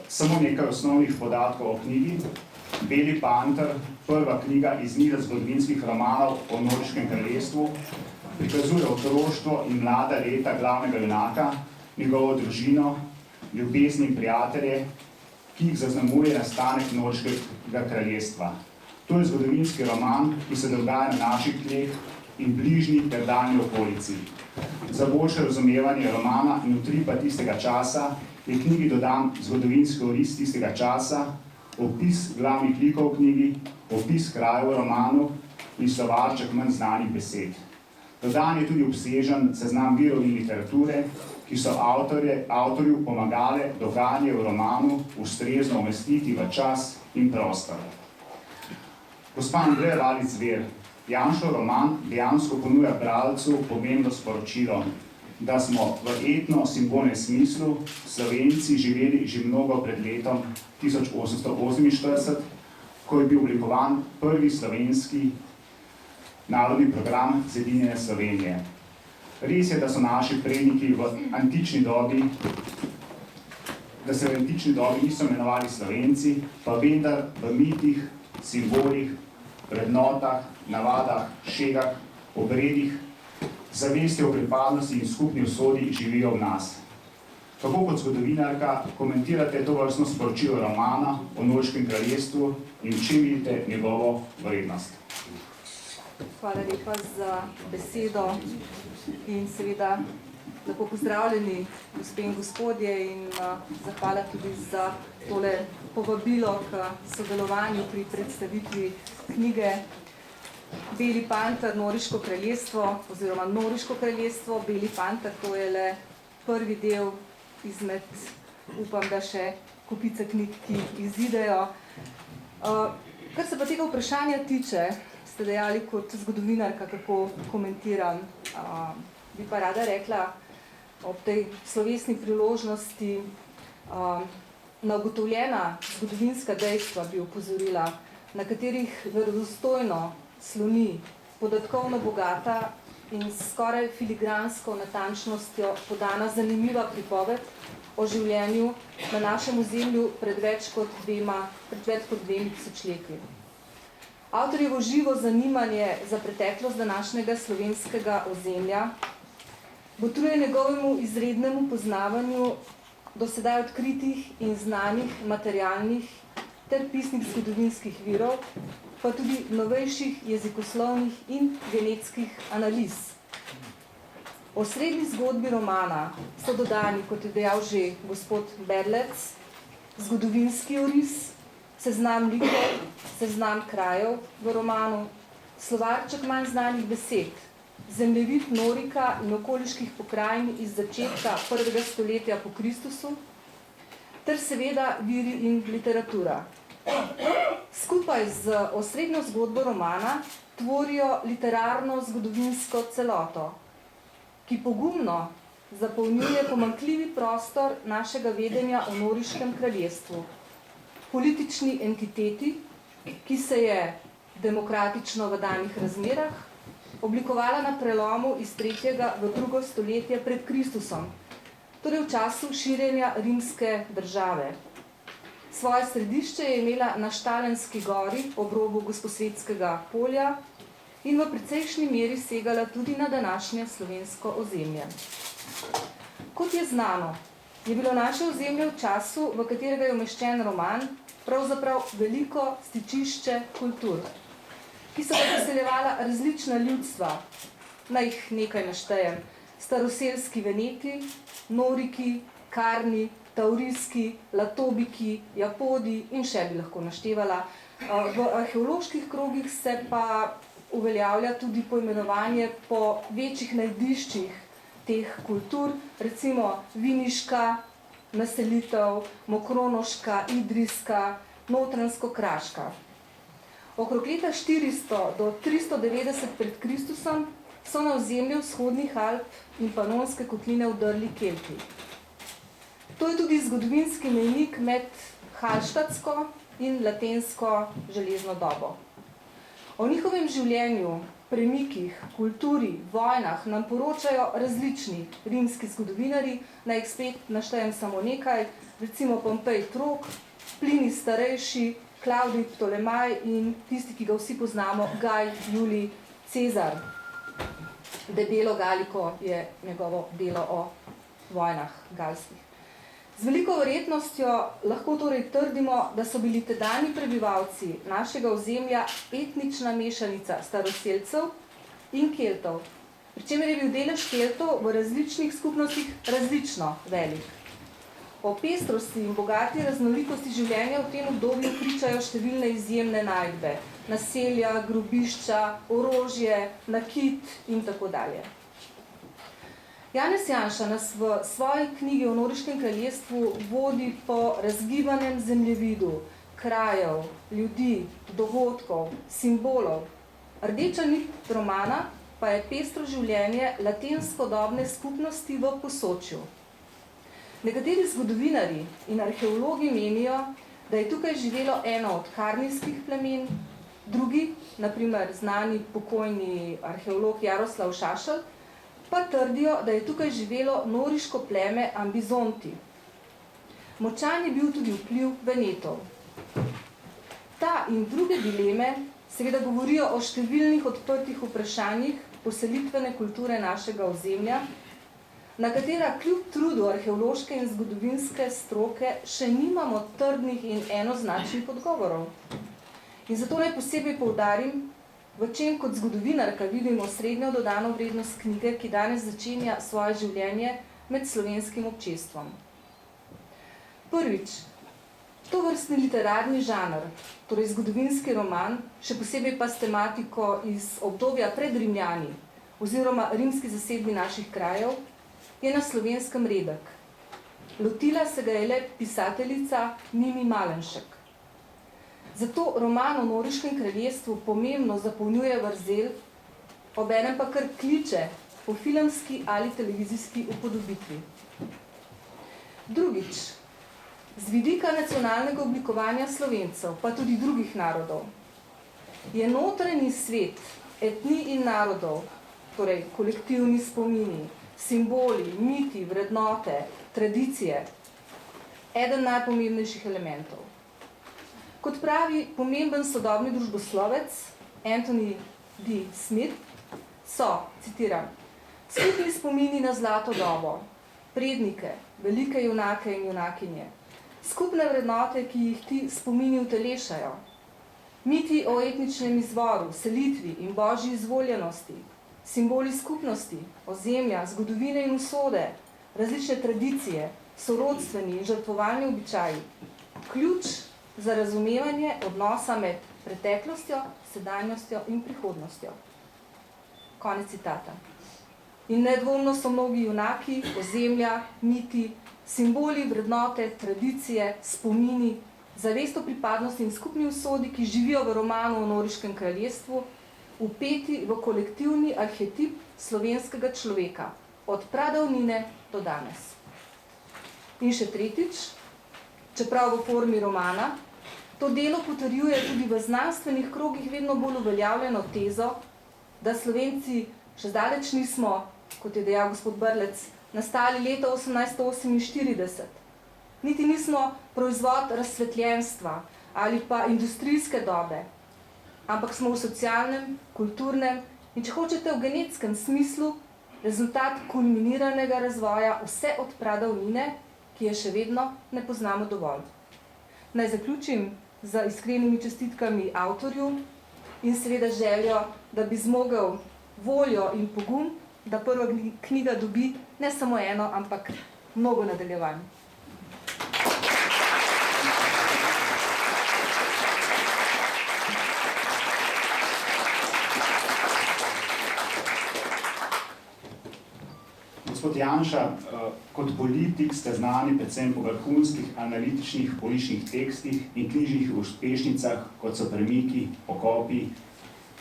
samo nekaj osnovnih podatkov o knjigi. Beli panter, prva knjiga iz niza zgodovinskih romanov o Noriškem kraljestvu, prikazuje otroštvo in mlada leta glavnega junaka, njegovo družino, ljubezni in prijatelje, ki jih zaznamuje nastanek Noriškega kraljestva. To je zgodovinski roman, ki se dogaja na naših tleh in bližnji ter daljni okolici. Za boljše razumevanje romana in utripa tistega časa je knjigi dodan zgodovinski oris tistega časa, opis glavnih likov v knjigi, opis krajev v romanu in slovarček manj znanih besed. Dodan je tudi obsežen seznam virov in literature, ki so avtorju pomagale dogajanje v romanu ustrezno umestiti v čas in prostor. Gospa Andreja Valic-Zver, Janšov roman dejansko ponuja bralcu pomembno sporočilo, da smo v etno-simbolnem smislu Slovenci živeli že mnogo pred letom 1848, ko je bil oblikovan prvi slovenski narodni program Zedinjene Slovenije. Res je, da so naši predniki v antični dobi, da se v antični dobi niso imenovali Slovenci, pa vendar v mitih, simbolih, vrednotah, navadah, šegah, obredih, zavesti o pripadnosti in skupni usodi živijo v nas. Kako kot zgodovinarka komentirate to vrstno sporočilo romana o Noriškem kraljestvu in čem vidite njegovo vrednost? Hvala lepa za besedo in seveda lepo pozdravljeni gospe in gospodje in zahvala tudi za tole povabilo k sodelovanju pri predstavitvi knjige Beli panter, Noriško kraljestvo oziroma Noriško kraljestvo, Beli panter, to je le prvi del izmed, upam, da še kupice knjig, ki izidejo. Kar se pa tega vprašanja tiče, ste dejali kot zgodovinarka, kako komentiram, bi pa rada rekla ob tej slovesni priložnosti na ugotovljena zgodovinska dejstva bi opozorila, na katerih verodostojno sloni podatkovno bogata in skoraj filigransko natančnostjo podana zanimiva pripoved o življenju na našem ozemlju pred več kot dvemi tisočletji. Avtorjevo živo zanimanje za preteklost današnjega slovenskega ozemlja botruje njegovemu izrednemu poznavanju do sedaj odkritih in znanih materialnih ter pisnih zgodovinskih virov, pa tudi novejših jezikoslovnih in genetskih analiz. O srednji zgodbi romana so dodani, kot je dejal že gospod Berlec, zgodovinski oris, seznam likov, seznam krajev v romanu, slovarček manj znanih besed, zemljevid Norika in okoliških pokrajin iz začetka 1. stoletja po Kristusu, ter seveda viri in literatura. Skupaj z osrednjo zgodbo romana tvorijo literarno-zgodovinsko celoto, ki pogumno zapolnjuje pomanjkljivi prostor našega vedenja o Noriškem kraljestvu, politični entiteti, ki se je demokratično v danih razmerah oblikovala na prelomu iz 3. v 2. stoletje pred Kristusom, torej v času širjenja rimske države. Svoje središče je imela na Štalenski gori ob robu Gosposvetskega polja in v precejšnji meri segala tudi na današnje slovensko ozemlje. Kot je znano, je bilo naše ozemlje v času, v katerega je umeščen roman, pravzaprav veliko stičišče kultur, ki so preseljevala različna ljudstva, naj jih nekaj naštejem, staroselski Veneti, Noriki, Karni, Taurijski, Latobiki, Japodi in še bi lahko naštevala. V arheoloških krogih se pa uveljavlja tudi poimenovanje po večjih najdiščih teh kultur, recimo Viniška naselitev, Mokronoška, Idrijska, Notranjsko-Kraška. Okrog leta 400 do 390 pred Kristusom so na ozemlju vzhodnih Alp in Panonske kotline vdrli Kelti. To je tudi zgodovinski mejnik med Halštatsko in Latensko železno dobo. O njihovem življenju premikih, kulturi, vojnah nam poročajo različni rimski zgodovinari, naj jih spet naštejem samo nekaj, recimo Pompej Trok, Plinij Starejši, Klavdij Ptolemaj in tisti, ki ga vsi poznamo, Gaj Julij Cezar. Debelo Galiko je njegovo delo o vojnah galskih. Z veliko verjetnostjo lahko torej trdimo, da so bili tedanji prebivalci našega ozemlja etnična mešanica staroselcev in Keltov, pri čemer je bil delež Keltov v različnih skupnostih različno velik. O pestrosti in bogati raznolikosti življenja v tem obdobju pričajo številne izjemne najdbe, naselja, grobišča, orožje, nakit in tako dalje. Janez Janša nas v svoji knjigi o Noriškem kraljestvu vodi po razgibanem zemljevidu krajev, ljudi, dogodkov, simbolov. Rdeča nit romana pa je pestro življenje latensko-dobne skupnosti v Posočju. Nekateri zgodovinarji in arheologi menijo, da je tukaj živelo eno od karnijskih plemen, drugi, na primer znani pokojni arheolog Jaroslav Šašelj, pa trdijo, da je tukaj živelo noriško pleme Ambizonti. Močan je bil tudi vpliv Venetov. Ta in druge dileme seveda govorijo o številnih odprtih vprašanjih poselitvene kulture našega ozemlja, na katera kljub trudu arheološke in zgodovinske stroke še nimamo trdnih in enoznačnih odgovorov. In zato naj posebej poudarim, v čem kot zgodovinarka vidimo srednjo dodano vrednost knjige, ki danes začenja svoje življenje med slovenskim občestvom. Prvič, tovrstni literarni žanr, torej zgodovinski roman, še posebej pa s tematiko iz obdobja pred Rimljani oziroma rimski zasedbi naših krajev, je na slovenskem redek. Lotila se ga je le pisateljica Mimi Malenšek. Zato roman o Noriškem kraljestvu pomembno zapolnjuje vrzel, obenem pa kar kliče po filmski ali televizijski upodobitvi. Drugič, z vidika nacionalnega oblikovanja Slovencev, pa tudi drugih narodov, je notranji svet etnij in narodov, torej kolektivni spomini, simboli, miti, vrednote, tradicije, eden najpomembnejših elementov. Kot pravi pomemben sodobni družboslovec Anthony D. Smith, so, citiram, skupni spomini na zlato dobo, prednike, velike junake in junakinje, skupne vrednote, ki jih ti spomini utelešajo, miti o etničnem izvoru, selitvi in božji izvoljenosti, simboli skupnosti, ozemlja, zgodovine in usode, različne tradicije, sorodstveni in žrtvovalni običaji, ključ za razumevanje odnosa med preteklostjo, sedanjostjo in prihodnostjo. Konec citata. In nedvomno so mnogi junaki, ozemlja, miti, simboli, vrednote, tradicije, spomini, zavest o pripadnosti in skupni usodi, ki živijo v romanu o Noriškem kraljestvu, vpeti v kolektivni arhetip slovenskega človeka, od pradavnine do danes. In še tretjič, čeprav v formi romana, to delo potrjuje tudi v znanstvenih krogih vedno bolj uveljavljeno tezo, da Slovenci še zdaleč nismo, kot je dejal gospod Brlec, nastali leta 1848. Niti nismo proizvod razsvetljenstva ali pa industrijske dobe, ampak smo v socialnem, kulturnem in, če hočete, v genetskem smislu rezultat kulminiranega razvoja vse od pradavnine, ki je še vedno ne poznamo dovolj. Naj zaključim z iskrenimi čestitkami avtorju in seveda željo, da bi zmogel voljo in pogum, da prva knjiga dobi ne samo eno, ampak mnogo nadaljevanj. Gospod Janša, kot politik ste znani predvsem po vrhunskih analitičnih političnih tekstih in knjižnih uspešnicah, kot so Premiki, Okopi,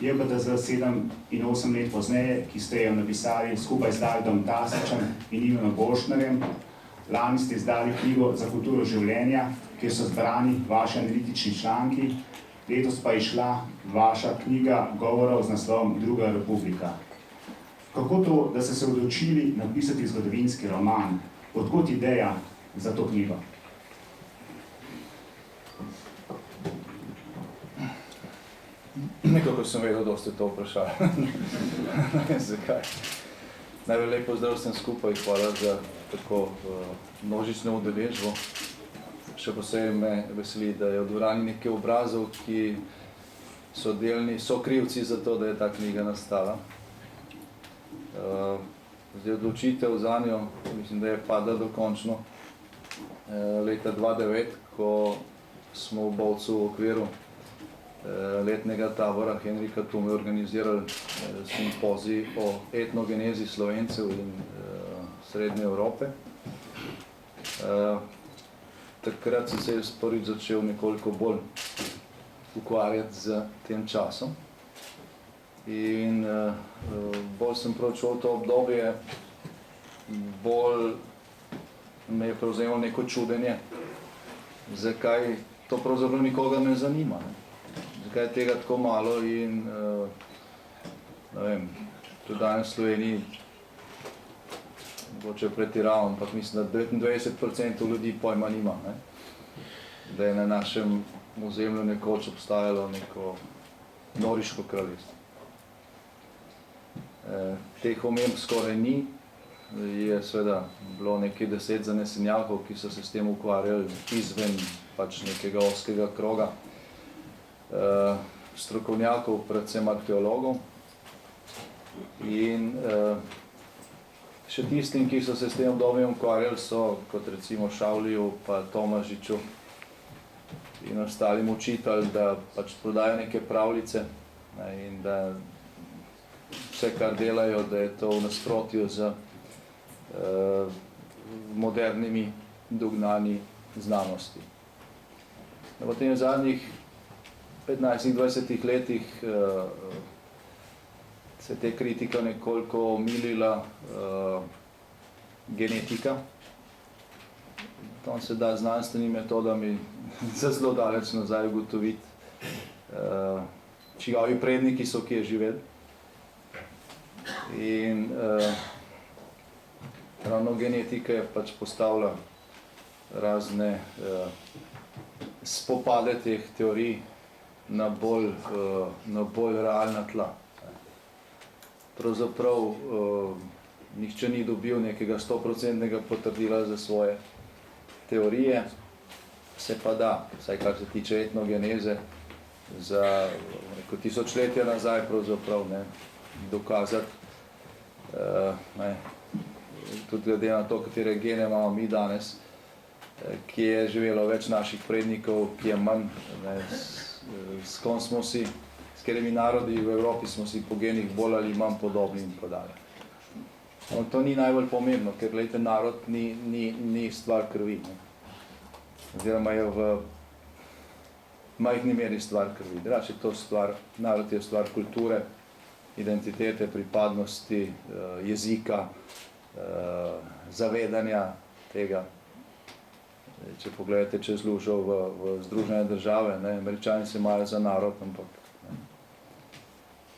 JBDZ 7 in 8 let pozneje, ki ste jo napisali skupaj z Davidom Tasičem in Ivanom Bošnarjem. Lani ste izdali knjigo Za kulturo življenja, kjer so zbrani vaši analitični članki. letos pa je šla vaša knjiga govorov z naslovom Druga republika. Kako to, da ste se odločili napisati zgodovinski roman? Odkot ideja za to knjigo? Nekako sem vedel, da ste to vprašali. Ne vem zakaj. Najbolj lep pozdrav vsem skupaj, hvala za tako množično udeležbo. Še posebej me veseli, da je v dvorani nekaj obrazov, ki so krivci za to, da je ta knjiga nastala. Zdaj odločitev zanjo, mislim, da je padla dokončno leta 2009, ko smo v Bovcu v okviru letnega tabora Henrika Tume organizirali simpozij o etnogenezi Slovencev in Srednje Evrope. Takrat sem se prvič začel nekoliko bolj ukvarjati z tem časom in bolj sem proučeval to obdobje, bolj me je prevzelo neko čudenje, zakaj to pravzaprav nikogar ne zanima. Zakaj je tega tako malo in ne vem, tudi danes v Sloveniji mogoče pretiravam, ampak mislim, da 29% ljudi pojma nima, ne? Da je na našem ozemlju nekoč obstajalo neko noriško kraljestvo. Teh omemb skoraj ni, je seveda bilo nekaj 10 zanesenjakov, ki so se s tem ukvarjali izven pač nekega ozkega kroga strokovnjakov, predvsem arheologov. In še tistim, ki so se s tem obdobjem ukvarjali, so kot recimo Šavliju pa Tomažiču in ostalim učitelj, da pač prodajo neke pravljice in da vse, kar delajo, da je to v nasprotju z modernimi dognanji znanosti. Potem v zadnjih 15-20 letih se te kritika nekoliko omilila genetika. Tam se da znanstvenimi metodami za zelo daleč nazaj ugotoviti, čigavi predniki so kje živeli. In ravno genetika je pač postavila razne spopade teh teorij na bolj realna tla. Pravzaprav nihče ni dobil nekega 100% potrdila za svoje teorije, se pa da, vsaj kar se tiče etnogeneze, za neko tisočletje nazaj pravzaprav dokazati, tudi glede na to, katere gene imamo mi danes, kje je živelo več naših prednikov, kje manj, s kom smo si, s katerimi narodi v Evropi smo si po genih bolj ali manj podobni in podali. To ni najbolj pomembno, ker glejte, narod ni stvar krvi. Oziroma je v majhni meri stvar krvi. Drugače je to narod je stvar kulture, identitete, pripadnosti, jezika, zavedanja tega. Če pogledate čez lužo v Združene države, Američani se imajo za narod, ampak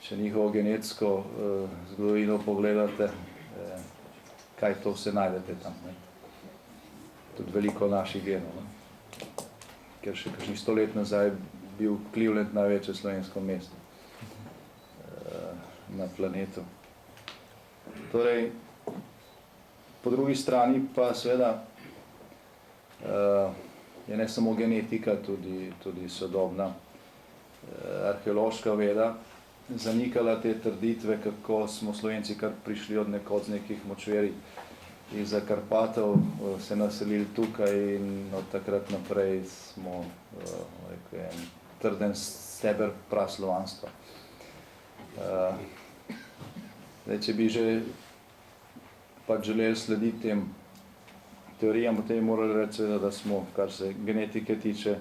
če njihovo genetsko zgodovino pogledate, kaj to vse najdete tam. Tudi veliko naših genov. Ker še kakšnih 100 let nazaj bil Cleveland največje slovensko mesto na planetu. Torej, po drugi strani pa seveda je ne samo genetika, tudi sodobna arheološka veda zanikala te trditve, kako smo Slovenci kar prišli od nekod z nekih močveri iz Karpatov, se naselili tukaj in od takrat naprej smo en trden steber praslovanstva. Če bi že pač želeli slediti tem teorijam, potem morali reči, da smo, kar se genetike tiče,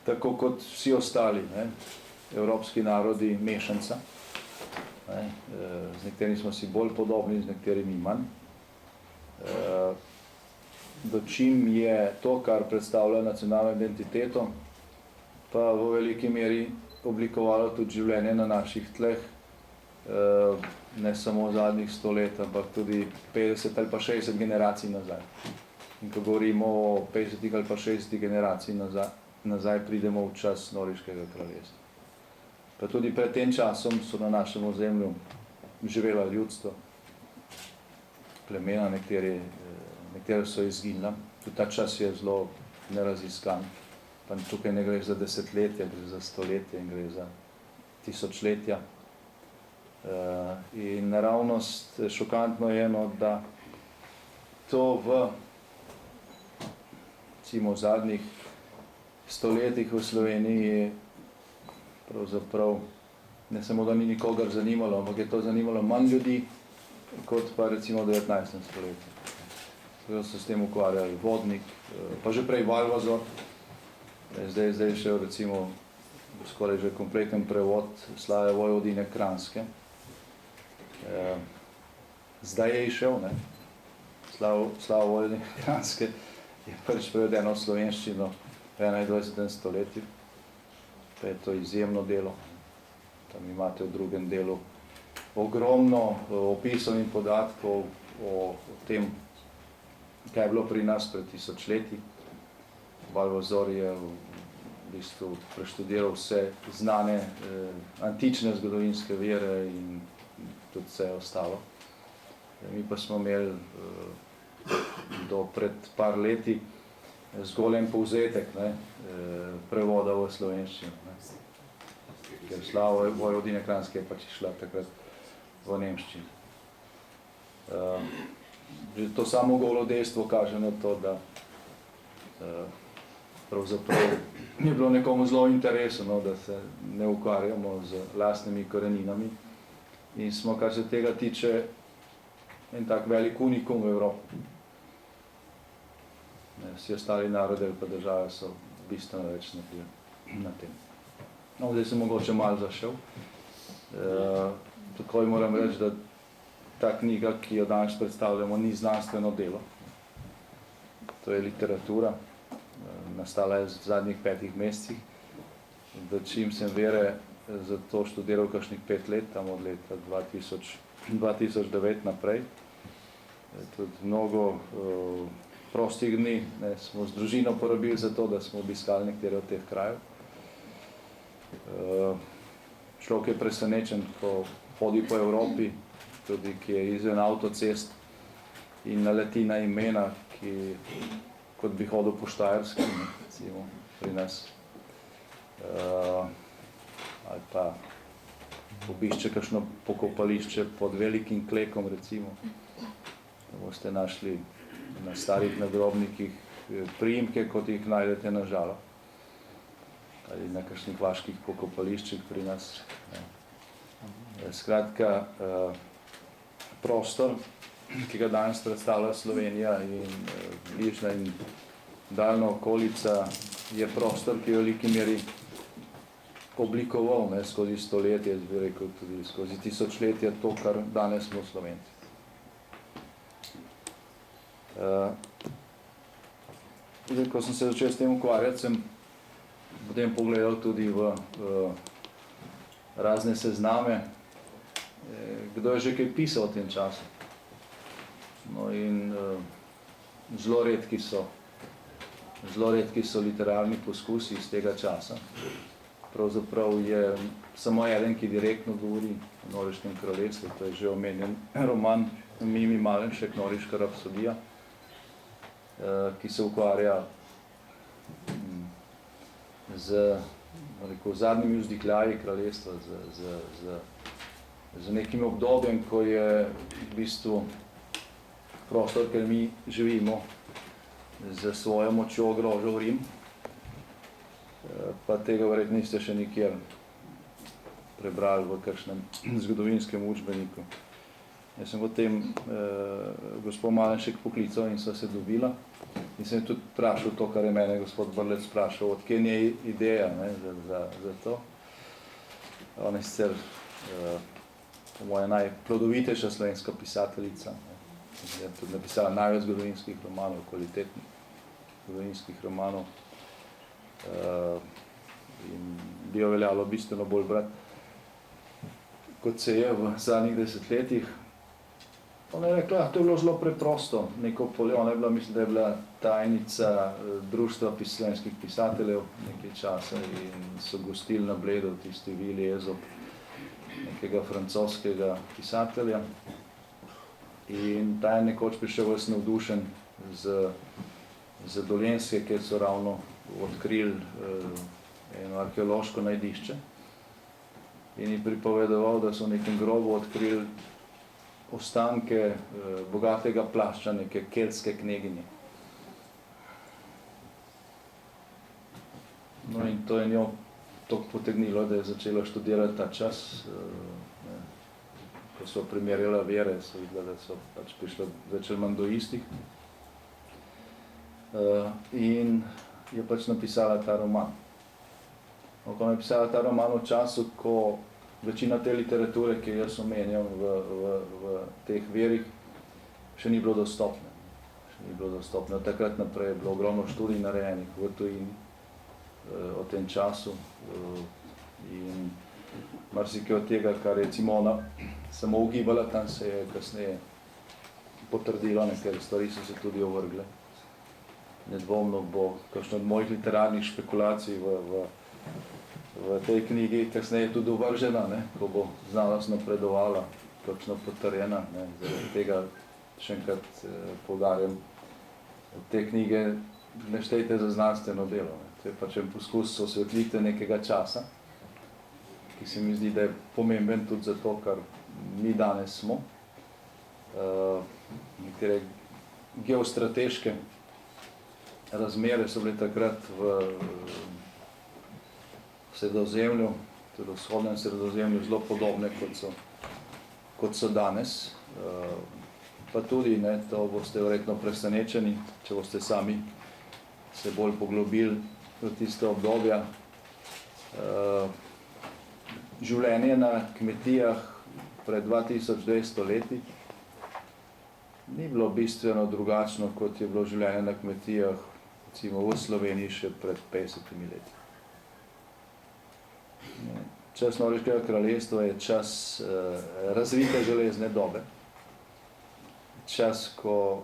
tako kot vsi ostali evropski narodi, mešanca. Z nekaterimi smo si bolj podobni, z nekaterimi manj. Dočim je to, kar predstavlja nacionalno identiteto, pa v veliki meri oblikovalo tudi življenje na naših tleh, ne samo zadnjih 100 let, ampak tudi 50 ali pa 60 generacij nazaj. In ko govorimo o 50 ali pa 60 generacij nazaj pridemo v čas Noriškega kraljestva. Pa tudi pred tem časom so na našem ozemlju živela ljudstvo, plemena, nekateri so izginila. Tudi ta čas je zelo neraziskan. Pa tukaj ne gre za desetletja, gre za stoletja in gre za tisočletja. In naravnost šokantno je, da to v zadnjih stoletjih v Sloveniji pravzaprav ne samo, da ni nikogar zanimalo, ampak je to zanimalo manj ljudi, kot pa recimo v 19. stoletju. Tako so s tem ukvarjali Vodnik, pa že prej Valvazor, zdaj še recimo skoraj že kompleten prevod Slave Vojvodine Kranjske. Zdaj je išel, ne? Slava Vojvodine Kranjske je prvič prevedeno v slovenščino v 21. stoletju. Pa je to izjemno delo. Tam imate v drugem delu ogromno opisov in podatkov o tem, kaj je bilo pri nas pred tisočletji. Valvazor je v bistvu preštudiral vse znane antične zgodovinske vire in tudi vse ostalo. Mi pa smo imeli do pred par leti zgolj en povzetek prevoda v slovenščino. Ker Slava Vojvodine Kranjske je pač išla takrat v nemščini. Že to samo golo dejstvo kaže na to, da pravzaprav je bilo nekomu zelo interesno, da se ne ukvarjamo z lastnimi koreninami in smo, kar se tega tiče, en tak velik unikum v Evropi. Vsi ostali narodi ali pa države so bistveno več na tem. No, zdaj sem mogoče malo zašel. Takoj moram reči, da ta knjiga, ki jo danes predstavljamo, ni znanstveno delo. To je literatura. Nastala je v zadnjih 5 mesecih. V čim sem vere za to študiral kakšnih 5 let, tam od leta 2009 naprej. Tudi mnogo prostih dni smo z družino porabili za to, da smo obiskali nekatere od teh krajev. Človek je presenečen, ko hodi po Evropi, tudi ki je izven avtocest in naleti na imena, ki kot bi hodil po Štajerskem, recimo pri nas, ali pa obišče kakšno pokopališče pod velikim klekom, recimo, da boste našli na starih nagrobnikih priimke, kot jih najdete na Žalah, ali na kakšnih vaških pokopališčih pri nas. Skratka, prostor, ki ga danes predstavlja Slovenija in bližnja in daljna okolica, je prostor, ki je v veliki meri oblikoval skozi stoletje, bi rekel tudi skozi tisočletja, to, kar danes smo Slovenci. Ko sem se začel s tem ukvarjati, sem potem pogledal tudi v razne sezname, kdo je že kaj pisal v tem času. No in zelo redki so literarni poskusi iz tega časa. Pravzaprav je samo eden, ki direktno govori o Noriškem kraljestvu, to je že omenjen roman Mimi Malenšek, Noriška rapsodija, ki se ukvarja z zadnjimi vzdikljaji kraljestva, z nekim obdobjem, ko je v bistvu prostor, ker mi živimo, z svojo močjo ogrožal Rim, pa tega verjetno niste še nikjer prebrali v kakšnem zgodovinskem učbeniku. Jaz sem potem gospod Malenšek poklical in sva se dobila in sem tudi vprašal to, kar je mene gospod Brlec vprašal, odkje je ideja za to. Ona je sicer po moje najplodovitejša slovenska pisateljica. Je tudi napisala največ zgodovinskih romanov, kvalitetnih zgodovinskih romanov. in bi jo veljalo bistveno bolj brati, kot se je v zadnjih desetletjih. Ona je rekla, to je bilo zelo preprosto. Ona je bila, mislim, da je bila tajnica Društva slovenskih pisateljev nekaj časa in so gostili na Bledu tisti Vili Ezop, nekega francoskega pisatelja. In ta je nekoč prišel ves navdušen z Dolenjske, kjer so ravno odkrili eno arheološko najdišče. In je pripovedoval, da so v nekem grobu odkrili ostanke bogatega plašča neke keltske kneginje. No in to je njo toliko potegnilo, da je začela študirati ta čas. Ko so primerjala vere, so videla, da so pač prišla več ali manj do istih. In je pač napisala ta roman. Ko je napisala ta roman v času, ko večina te literature, ki jaz omenjam v teh verih, še ni bilo dostopne. Od takrat naprej je bilo ogromno študij narejenih v tujini o tem času in marsikaj od tega, kar je Simona samo ugibala, tam se je kasneje potrdilo, nekatere stvari so se tudi ovrgle. Nedvomno bo kakšno od mojih literarnih špekulacij v tej knjigi kasneje tudi uvržena, ko bo znanost napredovala, kakšno potrjena. Zaradi tega še enkrat poudarjam, te knjige ne štejte za znanstveno delo. To je pač en poskus osvetlitve nekega časa, ki se mi zdi, da je pomemben tudi zato, kar mi danes smo. Nekatere geostrateške razmere so bile takrat v Sredozemlju, tudi v vzhodnem Sredozemlju, zelo podobne, kot so danes. Pa tudi, to boste verjetno presenečeni, če boste sami se bolj poglobili v tiste obdobja. Življenje na kmetijah pred 2200 leti ni bilo bistveno drugačno, kot je bilo življenje na kmetijah recimo v Sloveniji še pred 50 leti. Čas Norveškega kraljestva je čas razvite železne dobe. Čas, ko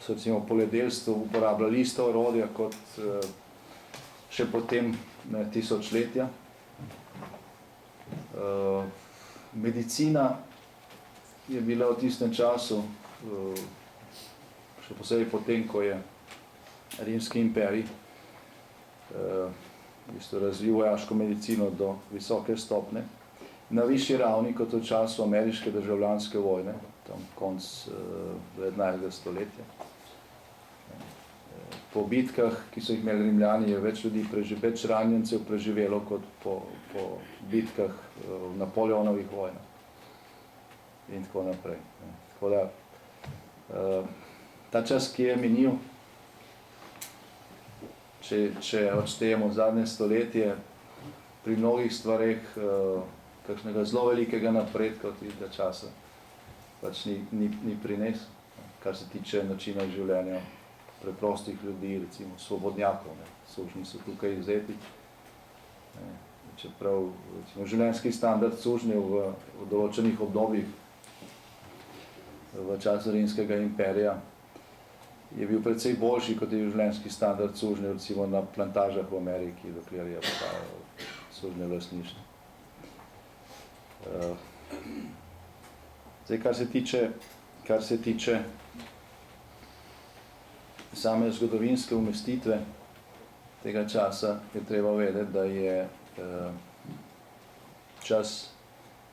so recimo poljedelstvo uporabljali isto orodja kot še potem tisočletja. Medicina je bila v tistem času, še posebej potem, ko je Rimski imperij razvil vojaško medicino do visoke stopne, na višji ravni kot v času ameriške državljanske vojne, tam konc 19. stoletja. Po bitkah, ki so jih imeli Rimljani, je več ljudi, več ranjencev preživelo kot po bitkah v Napoleonovih vojnah in tako naprej. Tako da, ta čas, ki je minil, če odštejemo zadnje stoletje, pri mnogih stvareh kakšnega zelo velikega napredka od tistega časa pač ni prinesel, kar se tiče načina življenja preprostih ljudi, recimo svobodnjakov, sužnji so tukaj izvzeti. Čeprav življenjski standard sužnjev v določenih obdobjih v času Rimskega imperija je bil precej boljši, kot je življenjski standard sužnjev recimo na plantažah v Ameriki, dokler je sužnje lastništvo. Zdaj, kar se tiče same zgodovinske umestitve tega časa, je treba vedeti, da je čas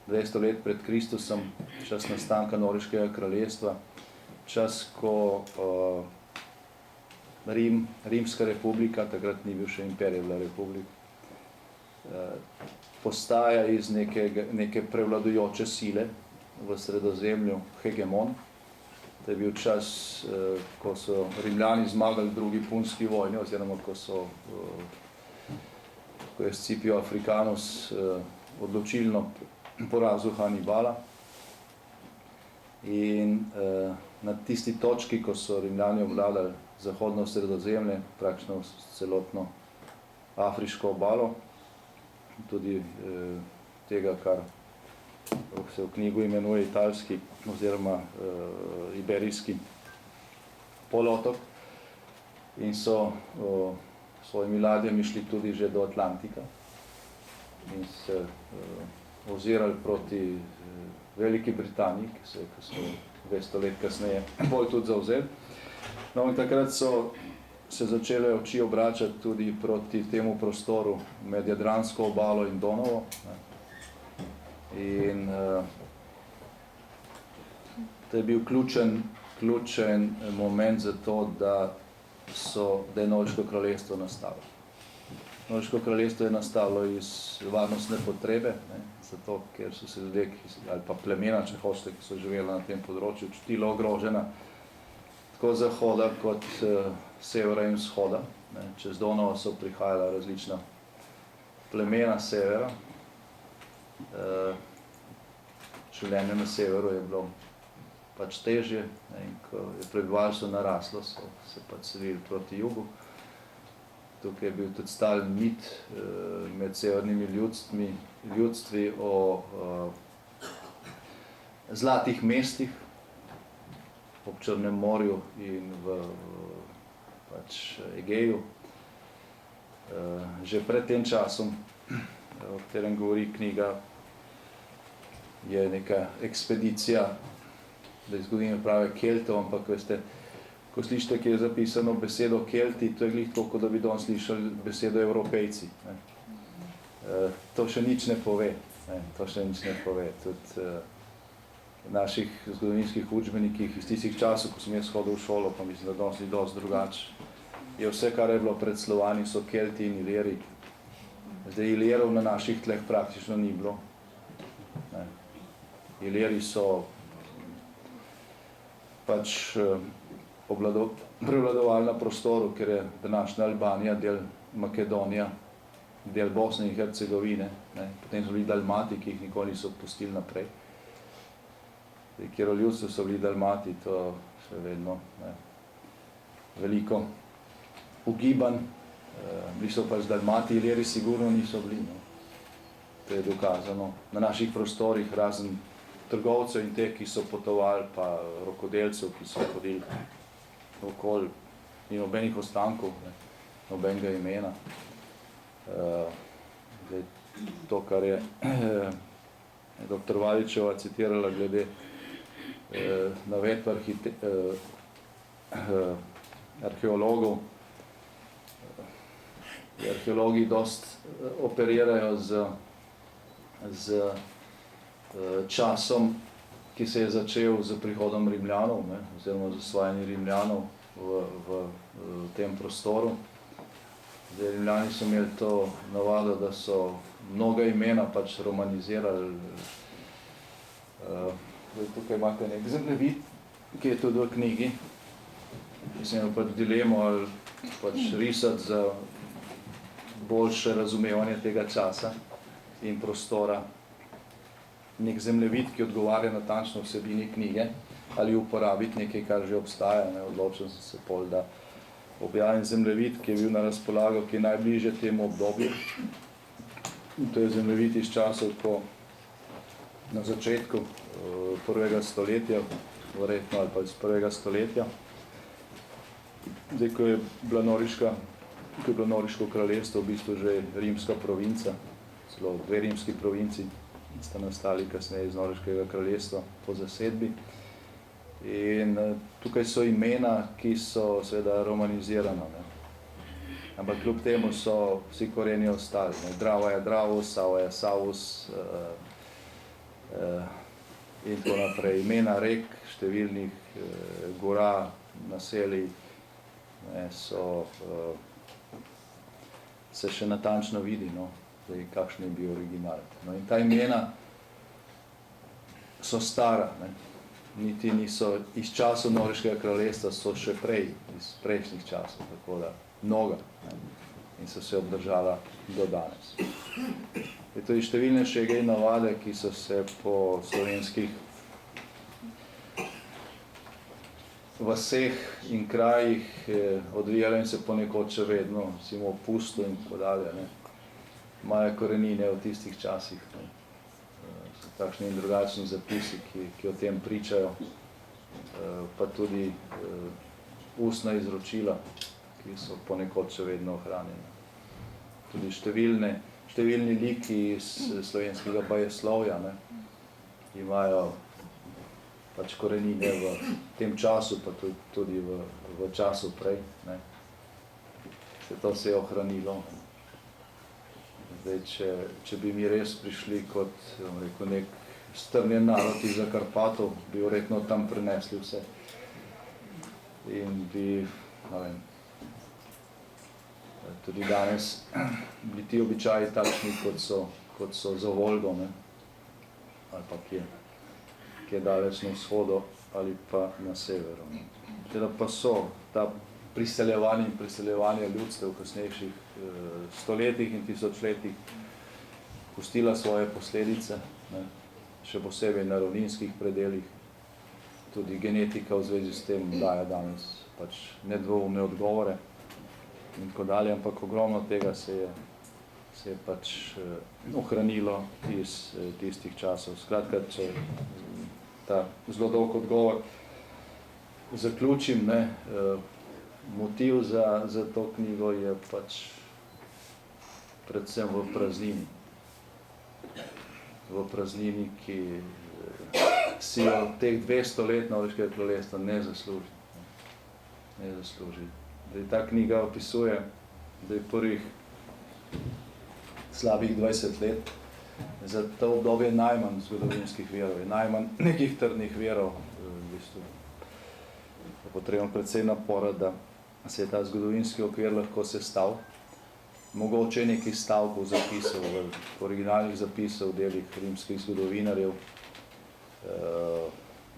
200 let pred Kristusom, čas nastanka Norveškega kraljestva, čas, ko Rimska republika, takrat ni bil še imperij, bila republika, postaja iz neke prevladujoče sile v Sredozemlju hegemon. To je bil čas, ko so Rimljani zmagali v drugi punski vojni, oziroma ko je Scipio Africanus odločilno porazil Hannibala. In na tisti točki, ko so Rimljani obvladali zahodno Sredozemlje, praktično celotno afriško obalo, tudi tega, kar se v knjigu imenuje italski oziroma iberijski polotok, in so svojimi ladjami šli tudi že do Atlantika in se ozirali proti Veliki Britaniji, ki se je 200 let kasneje bolj tudi zavzel. No, in takrat so se začele oči obračati tudi proti temu prostoru med Jadransko obalo in Donovo. In to je bil ključen moment za to, da je Norveško kraljestvo nastalo. Norveško kraljestvo je nastalo iz varnostne potrebe, zato ker so se ljudje, ali pa plemena, če hočete, ki so živeli na tem področju, čutilo ogrožena tako z zahoda kot severa in vzhoda. Čez Donovo so prihajala različna plemena severa. Življenje na severu je bilo pač težje, in ko je prebivalstvo naraslo, so se pač selili proti jugu. Tukaj je bil tudi stalen mit med severnimi ljudstvi o zlatih mestih ob Črnem morju in v pač Egeju. Že pred tem časom, o katerem govori knjiga, je neka ekspedicija, da iz zgodovine prave Keltov, ampak veste, ko slišite, ki je zapisano besedo Kelti, to je glih tako, da bi danes slišali besedo Evropejci. To še nič ne pove. Tudi v naših zgodovinskih učbenikih iz tistih časov, ko sem jaz hodil v šolo, pa mislim, da danes ni dosti drugače, je vse, kar je bilo pred Slovani, so Kelti in Iliri. Zdaj, Ilirov na naših tleh praktično ni bilo. Iliri so pač prevladovali na prostoru, ker je današnja Albanija, del Makedonija, del Bosne in Hercegovine, potem so bili Dalmati, ki jih nikoli niso pustili naprej. Kjer v ljudstvu so bili Dalmati, to še vedno veliko ugibanj, bili so pač Dalmati, Iliri sigurno niso bili. To je dokazano na naših prostorih, razen trgovcev in teh, ki so potovali, pa rokodelcev, ki so hodili okoli, ni nobenih ostankov, nobenega imena. To, kar je dr. Valičeva citirala glede navedb arheologov. Arheologi dost operirajo z časom, ki se je začel z prihodom Rimljanov, oziroma z osvajanjem Rimljanov v tem prostoru. Zdaj, Rimljani so imeli to navado, da so mnoga imena pač romanizirali. Tukaj imate nek zemljevid, ki je tudi v knjigi. Sem imel pač dilemo, ali pač risati za boljše razumevanje tega časa in prostora nek zemljevid, ki odgovarja natančno vsebini knjige, ali uporabiti nekaj, kar že obstaja. Odločil sem se pol, da objavim zemljevid, ki je bil na razpolago, ki je najbližje temu obdobju. To je zemljevid iz časov, ko na začetku prvega stoletja, verjetno ali pa iz prvega stoletja, zdaj, ko je bilo Noriško kraljestvo v bistvu že rimska provinca, celo dve rimski provinci sta nastali kasneje iz Noriškega kraljestva po zasedbi. In tukaj so imena, ki so seveda romanizirana. Ampak kljub temu so vsi koreni ostali. Drava je Dravus, Sava je Savus in tako naprej. Imena rek, številnih gora, naselij se še natančno vidi, kakšen je bil original. In ta imena so stara, niti niso iz časov Noriškega kraljestva, so še prej, iz prejšnjih časov, tako da mnoga, in so se obdržala do danes. Je tudi številne šege in navade, ki so se po slovenskih vaseh in krajih odvijalo in se ponekod še vedno, recimo v pustu in tako dalje, ne. Imajo korenine v tistih časih, ne. So takšni in drugačni zapisi, ki o tem pričajo, pa tudi ustna izročila, ki so ponekod še vedno ohranjene. Tudi številni liki iz slovenskega bajeslovja, ne, imajo pač korenine v tem času, pa tudi v času prej, ne. To se je ohranilo. Zdaj, če bi mi res prišli kot, rekel, nek strnjen narod iz Zakarpatov, bi verjetno tam prenesli vse. In bi, ne vem, tudi danes bili ti običaji takšni, kot so za Volgo, ne, ali pa kje daleč na vzhodu ali pa na severu. Teda pa so ta priseljevanje ljudstev v kasnejših stoletjih in tisočletjih pustila svoje posledice, ne, še posebej na ravninskih predelih. Tudi genetika v zvezi s tem daje danes pač nedvoumne odgovore in tako dalje, ampak ogromno tega se je pač ohranilo iz tistih časov. Skratka, če ta zelo dolg odgovor zaključim, ne, motiv za to knjigo je pač predvsem v praznini. V praznini, ki si jo teh 200 let Norveškega kraljestva ne zasluži. Ne zasluži. Ta knjiga opisuje, da je prvih slabih 20 let za to obdobje najmanj zgodovinskih virov, najmanj nekih trdnih virov, v bistvu. Potrebno precej napora, da se je ta zgodovinski okvir lahko sestal. Mogoče nekaj stavkov zapisov, originalnih zapisov, delih rimskih zgodovinarjev,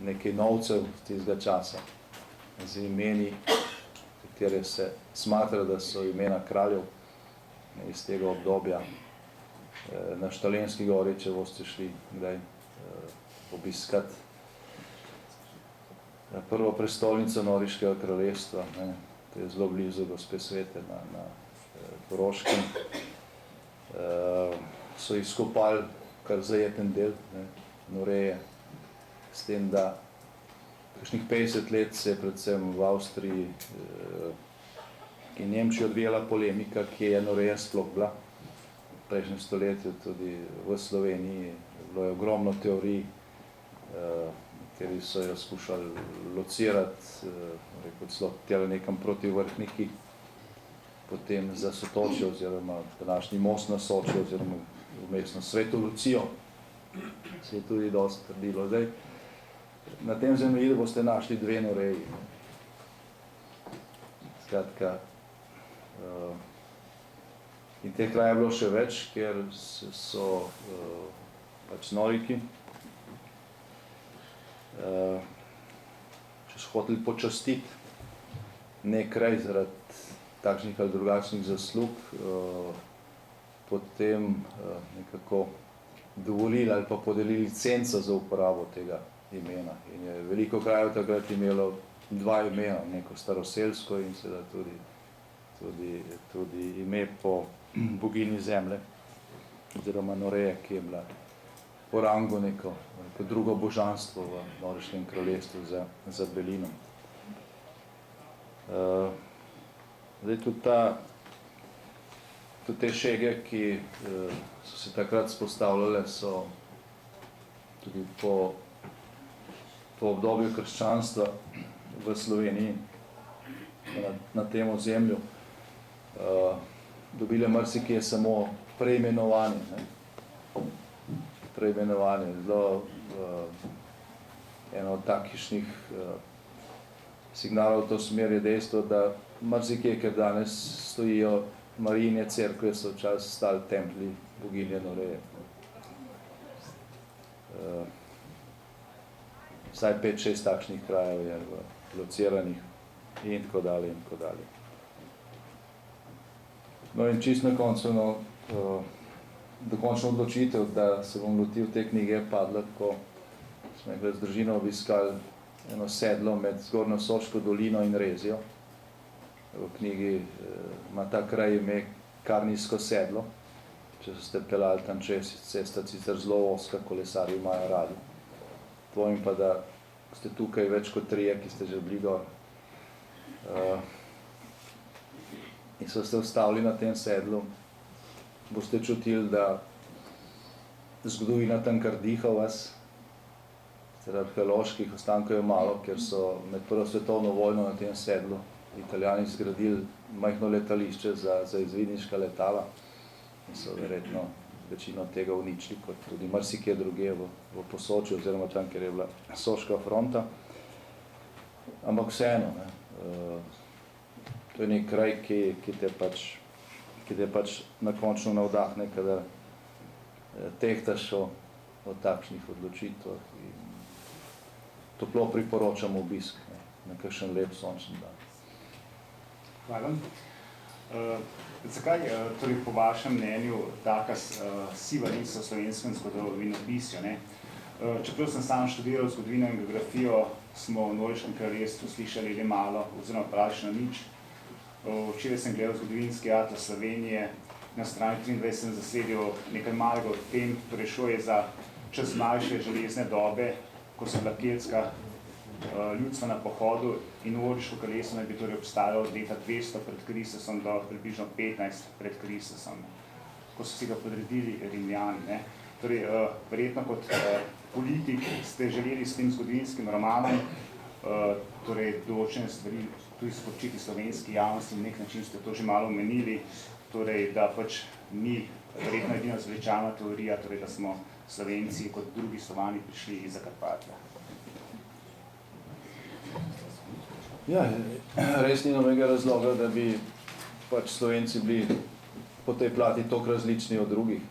nekaj novcev tistega časa z imeni, katere se smatra, da so imena kraljev iz tega obdobja. Na Štalenski gori, če boste šli kdaj obiskat prvo prestolnico Norveškega kraljestva, ne, to je zelo blizu Gospe Svete na Koroškem, so izkopali kar zajeten del, ne, Noreje, s tem, da kakšnih 50 let se je predvsem v Avstriji in Nemčiji odvijala polemika, kje je Noreja sploh bila. V prejšnjem stoletju tudi v Sloveniji bilo je ogromno teorij, kateri so jo skušali locirati, rekel celo tele nekam proti Vrhniki, potem za Sotočje oziroma današnji most na Soči oziroma vmesno Sveto Lucijo se je tudi dosti trdilo. Zdaj, na tem zemljevidu boste našli dve Noreji. Skratka, in teh krajev je bilo še več, ker so pač Noriki če so hoteli počastiti nek kraj zaradi takšnih ali drugačnih zaslug, potem nekako dovolili ali pa podelili licenco za uporabo tega imena. In je veliko krajev takrat imelo dva imena, neko staroselsko in seveda tudi ime po boginji zemlje, oziroma Noreje, ki je bila po rangu neko drugo božanstvo v Norveškem kraljestvu za belino. Zdaj tudi te šege, ki so se takrat spostavljale, so tudi po obdobju krščanstva v Sloveniji na tem ozemlju dobile marsikje samo preimenovanje. Preimenovanje. Zelo eno od takšnih signalov v to smer je dejstvo, da marsikje, ker danes stojijo Marijine cerkve, so včasih stali templji boginje Noreje. Vsaj 5-6 takšnih krajev je lociranih in tako dalje in tako dalje. No in čisto na koncu, dokončno odločitev, da se bom lotil te knjige, padla, ko smo z družino obiskali eno sedlo med Zgornjo Soško dolino in Rezijo. V knjigi ima ta kraj ime Karnijsko sedlo. Če ste peljali tam čez, cesta sicer zelo ozka, kolesarji imajo radi. Tvojim pa, da ste tukaj več kot 3, ki ste že bili gor. In so ste ustavili na tem sedlu, boste čutili, da zgodovina tam kar diha vas. Arheoloških ostankov je malo, ker so med prvo svetovno vojno na tem sedlu Italijani zgradili majhno letališče za izvidniška letala in so verjetno večino tega uničili, kot tudi marsikje druge v Posočju oziroma tam, kjer je bila Soška fronta. Ampak vseeno, to je nek kraj, ki te pač na končno navdahne, kadar tehtaš o takšnih odločitvah. In toplo priporočam obisk na kakšen lep sončen dan. Hvala. Zakaj torej po vašem mnenju taka siva lis v slovenskem zgodovinopisju? Čeprav sem sam študiral zgodovino in geografijo, smo v Norveškem kraljestvu slišali le malo, oziroma praktično nič. Včeraj sem gledal zgodovinski atlas Slovenije, na strani 23 sem zasledil nekaj malega o tem, torej šlo je za čas mlajše železne dobe, ko so bila keltska ljudstva na pohodu in Norveško kraljestvo naj bi torej obstajalo od leta 200 pred Kristusom do približno 15 pred Kristusom, ko so si ga podredili Rimljani. Torej, verjetno kot politik ste želeli s tem zgodovinskim romanom torej določene stvari tudi sporočiti slovenski javnosti, na nek način ste to že malo omenili, torej, da pač ni verjetno edina zveličavna teorija, torej, da smo Slovenci kot drugi Slovani prišli iz Zakarpatja. Ja, res ni nobenega razloga, da bi pač Slovenci bili po tej plati toliko različni od drugih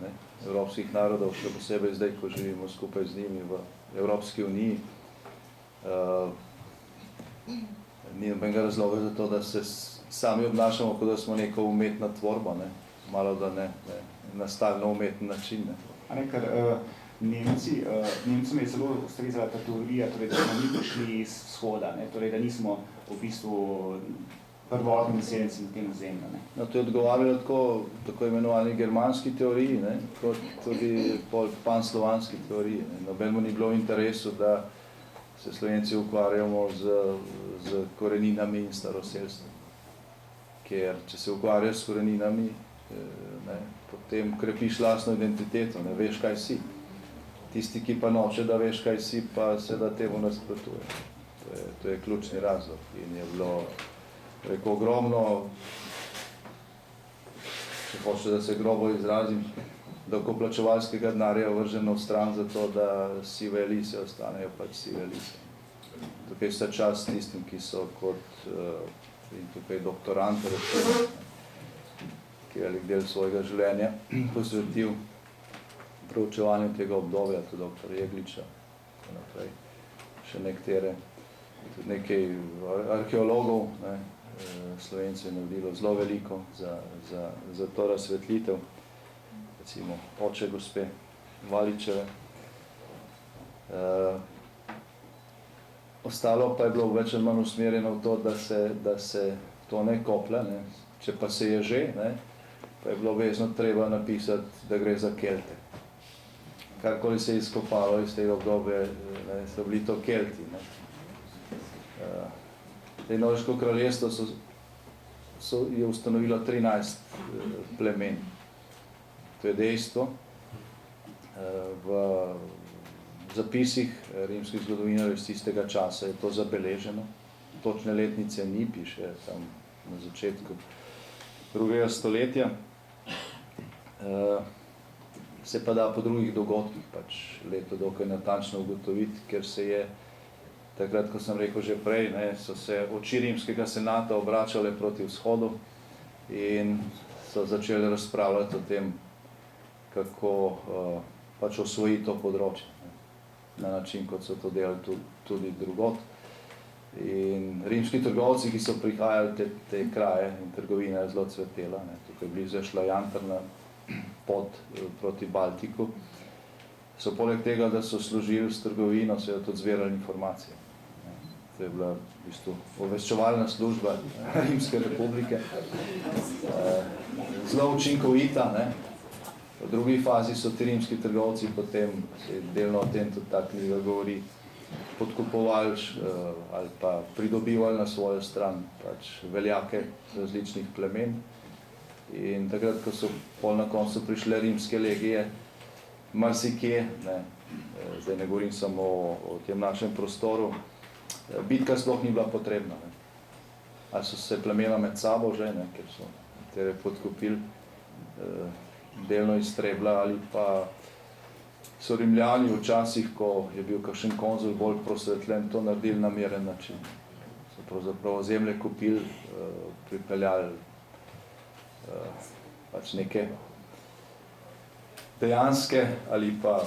evropskih narodov, še posebej zdaj, ko živimo skupaj z njimi v Evropski uniji. Ni nobenega razloga za to, da se sami obnašamo, kot da smo neko umetna tvorba, malo da ne na stalno umeten način. Ker Nemcem je zelo ustrezala ta teorija, torej, da smo mi prišli iz vzhoda, torej, da nismo v bistvu prvotni naseljenci na tem ozemlju. To je odgovarjalo tako imenovani germanski teoriji, kot tudi panslovanski teoriji. Nobenemu ni bilo v interesu, da se Slovenci ukvarjamo z koreninami in staroselstvom. Ker če se ukvarjaš s koreninami, potem krepiš lastno identiteto, veš, kaj si. Tisti, ki pa noče, da veš, kaj si, pa seveda temu nasprotuje. To je ključni razlog. In je bilo ogromno, če hoče, da se grobo izrazim, davkoplačevalskega denarja vrženo v stran za to, da sive lise ostanejo pač sive lise. Tukaj vse čas tistim, ki so kot in tukaj doktorant, ki je velik del svojega življenja posvetil proučevanju tega obdobja, tudi doktor Jegliča, tako naprej, še nekatere, tudi nekaj arheologov, Slovenci je naredilo zelo veliko za to razsvetlitev, recimo oče gospe Valičeve. Ostalo pa je bilo več ali manj usmerjeno v to, da se to ne koplje, če pa se je že, pa je bilo vezno treba napisati, da gre za Kelte. Karkoli se je izkopalo iz tega obdobja, so bili to Kelti. Norveško kraljestvo je ustanovilo 13 plemen. To je dejstvo. V zapisih rimskih zgodovinarjev iz tistega časa je to zabeleženo. Točne letnice ni, piše tam na začetku 2. stoletja. Se pa da po drugih dogodkih pač leto dokaj natančno ugotoviti, ker se je takrat, ko sem rekel že prej, so se oči rimskega senata obračale proti vzhodu in so začeli razpravljati o tem, kako pač osvojiti to področje na način, kot so to delali tudi drugod. In rimski trgovci, ki so prihajali te kraje in trgovina je zelo cvetela, tukaj blizu je šla jantrna pot proti Baltiku, so poleg tega, da so služili s trgovino, seveda tudi zbirali informacije. to je bila v bistvu obveščevalna služba Rimske republike, zelo učinkovita, ne. V drugi fazi so ti rimski trgovci potem, se delno o tem tudi ta knjiga govori, podkupovali ali pa pridobivali na svojo stran pač veljake različnih plemen. In takrat, ko so pol na koncu prišle rimske legije, marsikje, ne, zdaj ne govorim samo o tem našem prostoru, bitka sploh ni bila potrebna. Ne. Ali so se plemena med sabo že, ne, ker so nekatere podkupili, delno iztrebla, ali pa so Rimljani včasih, ko je bil kakšen konzul bolj prosvetljen, to naredili na miren način. So pravzaprav ozemlje kupili, pripeljali pač neke dejanske ali pa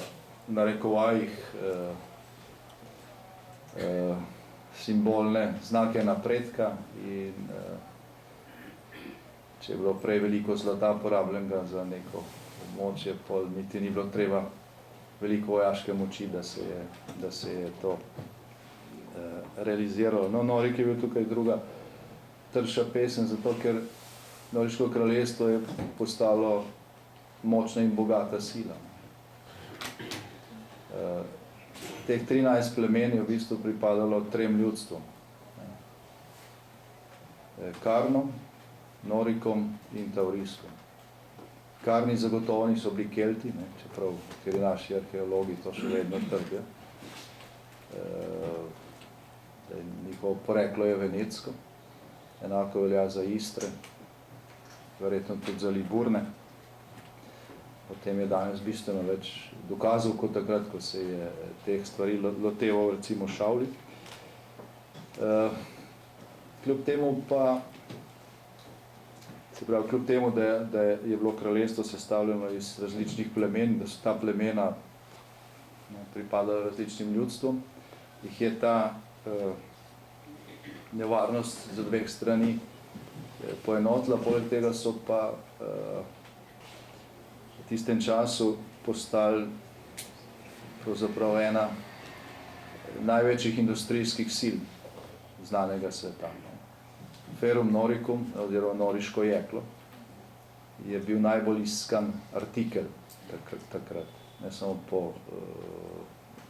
v narekovajih simbolne znake napredka in če je bilo prej veliko zlata porabljenega za neko območje, pol niti ni bilo treba veliko vojaške moči, da se je to realiziralo. No, Norik je bil tukaj druga trša pesem, zato ker Noriško kraljestvo je postalo močna in bogata sila. Teh 13 plemen je v bistvu pripadalo 3 ljudstvom. Karnom, Norikom in Tauriskom. Karni zagotovo niso bili Kelti, ne, čeprav ker naši arheologi to še vedno trdijo. Njihovo poreklo je venetsko, enako velja za Istre, verjetno tudi za Liburne. Potem je danes bistveno več dokazov kot takrat, ko se je teh stvari loteval recimo Šavlik. Kljub temu pa, se pravi, kljub temu, da je bilo kraljestvo sestavljeno iz različnih plemen, da so ta plemena pripadala različnim ljudstvom, jih je ta nevarnost za 2 strani poenotila, poleg tega so pa v tistem času postali pravzaprav ena največjih industrijskih sil znanega sveta. Ferrum Noricum, oziroma noriško jeklo, je bil najbolj iskan artikel takrat, ne samo po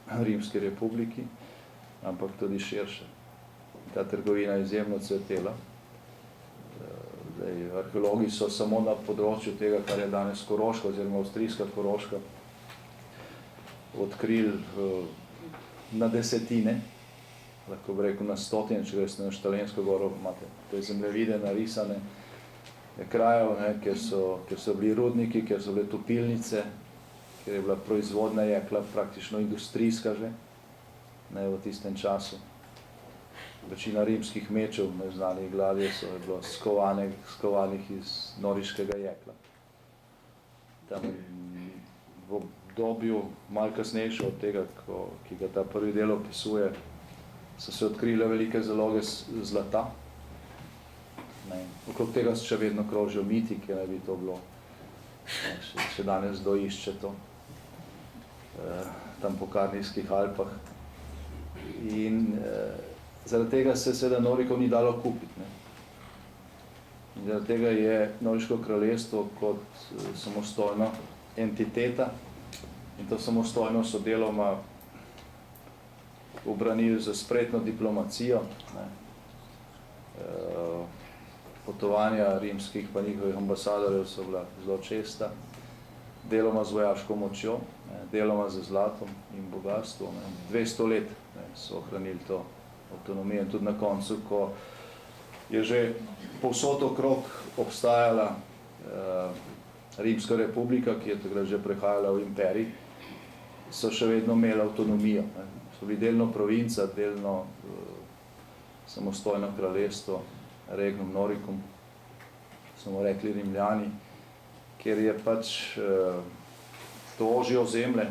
Rimski republiki, ampak tudi širše. Ta trgovina je izjemno cvetela. Arheologi so samo na področju tega, kar je danes Koroška oziroma avstrijska Koroška, odkrili na desetine, lahko bi rekel na stotine, če greste na Štalensko goro, imate te zemljevide narisane krajev, kjer so bili rudniki, kjer so bile topilnice, kjer je bila proizvodnja jekla praktično industrijska že, ne, v tistem času. Večina rimskih mečev, neznanih gladje, so je bilo skovanih iz noriškega jekla. Tam v obdobju malo kasnejše od tega, ki ga ta prvi del opisuje, so se odkrile velike zaloge zlata. Okrog tega še vedno krožijo miti, ki naj bi to bilo. Še danes doišče to. Tam po Karnijskih Alpah. In zaradi tega se seveda Norikov ni dalo kupiti. Ne. In zaradi tega je Noriško kraljestvo kot samostojna entiteta in to samostojno so deloma ubranili za spretno diplomacijo. Ne. Potovanja rimskih pa njihovih ambasadorjev so bila zelo česta, deloma z vojaško močjo, ne, deloma z zlatom in bogastvom. 200 let ne, so ohranili to avtonomijo in tudi na koncu, ko je že povsod okrog obstajala Rimska republika, ki je takrat že prehajala v imperij, so še vedno imeli avtonomijo. Ne. So bili delno provinca, delno samostojno kraljestvo, Regnum Noricum, smo rekli Rimljani, kjer je pač to ožje ozemlje,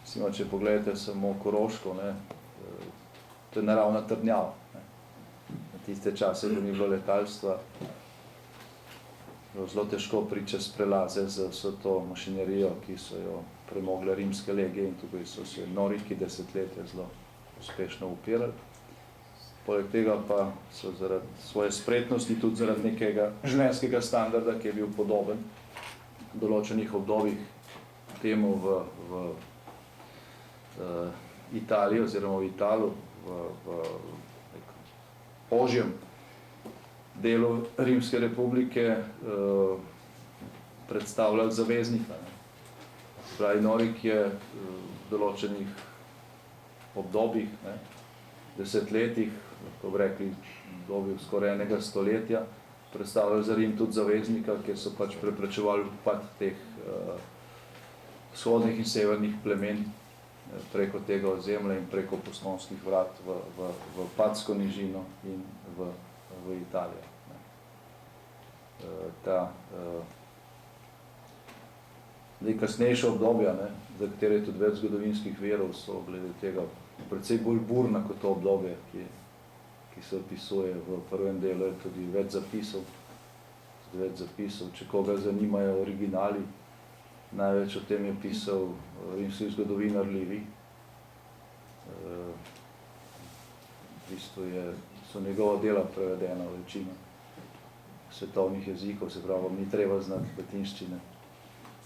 če pogledate samo Koroško, ne, to je naravna trdnjava. Ne. Na tiste čase, ko ni bilo letalstva, zelo težko priča prelaze z vso to mašinerijo, ki so jo premogle rimske legije in tukaj so se noriki desetletja zelo uspešno upirali. poleg tega pa so zaradi svoje spretnosti, tudi zaradi nekega življenjskega standarda, ki je bil podoben v določenih obdobjih temu v Italiji oziroma v Italu, v ožjem delu Rimske republike predstavljali zaveznika. Pravi, Norik je v določenih obdobjih, desetletjih, lahko bi rekli, obdobju skoraj enega stoletja, predstavljali za Rim tudi zaveznika, kjer so pač preprečevali upad teh vzhodnih in severnih plemen preko tega ozemlja in preko Postojnskih vrat v Padsko nižino in v Italijo. Kasnejša obdobja, za katere je tudi več zgodovinskih verov, so glede tega precej bolj burna kot to obdobje, ki se opisuje v prvem delu, je tudi več zapisov. Če koga zanimajo originali, največ o tem je pisal rimski zgodovinar Livy. V bistvu so njegova dela prevedena v večino svetovnih jezikov, se pravi, ni treba znati latinščine,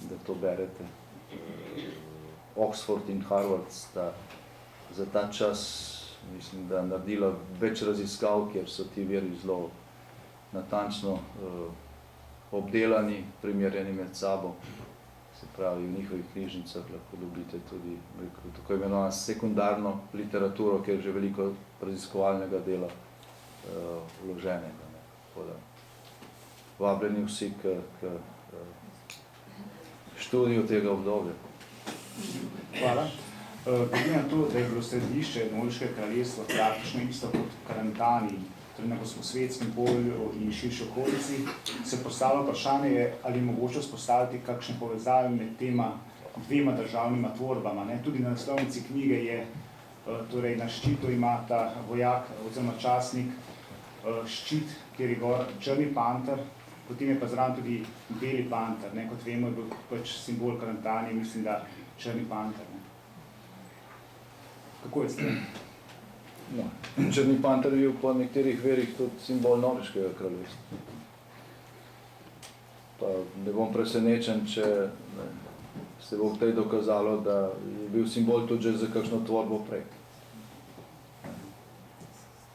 da to berete. Oxford in Harvard sta za ta čas, mislim, da naredila več raziskav, kjer so ti viri zelo natančno obdelani, primerjeni med sabo. Se pravi, v njihovih knjižnicah lahko dobite tudi tako imenovano sekundarno literaturo, kjer je že veliko raziskovalnega dela vloženega. Vabljeni vsi k študiju tega obdobja. Hvala. Glede na to, da je bilo središče Noriškega kraljestva praktično isto kot v Karantani, torej na Gosposvetskem polju in širši okolici, se postavlja vprašanje, ali je mogoče vzpostaviti kakšne povezave med tema dvema državnima tvorbama. Tudi na naslovnici knjige je, torej na ščitu ima ta vojak oziroma častnik ščit, kjer je gor črni panter, potem je pa zraven tudi beli panter. Kot vemo, je bil pač simbol Karantanije, mislim, da črni panter. Kako je s tem? Črni panter je bil po nekaterih verih tudi simbol Noriškega kraljestva. Pa ne bom presenečen, če se bo v tej dokazalo, da je bil simbol tudi že za kakšno tvorbo prej.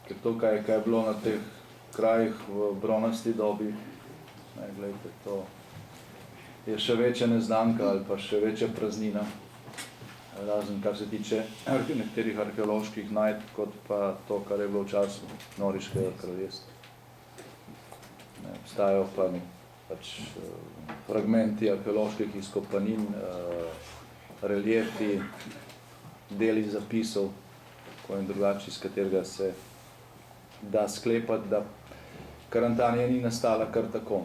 Ker to, kaj je bilo na teh krajih v bronasti dobi, gledajte, to je še večja neznanka ali pa še večja praznina. Razen kar se tiče nekaterih arheoloških najdb, kot pa to, kar je bilo v času Noriškega kraljestva. Obstajajo pa pač fragmenti arheoloških izkopanin, reliefi, deli zapisov, tako in drugače, iz katerega se da sklepati, da Karantanija ni nastala kar tako,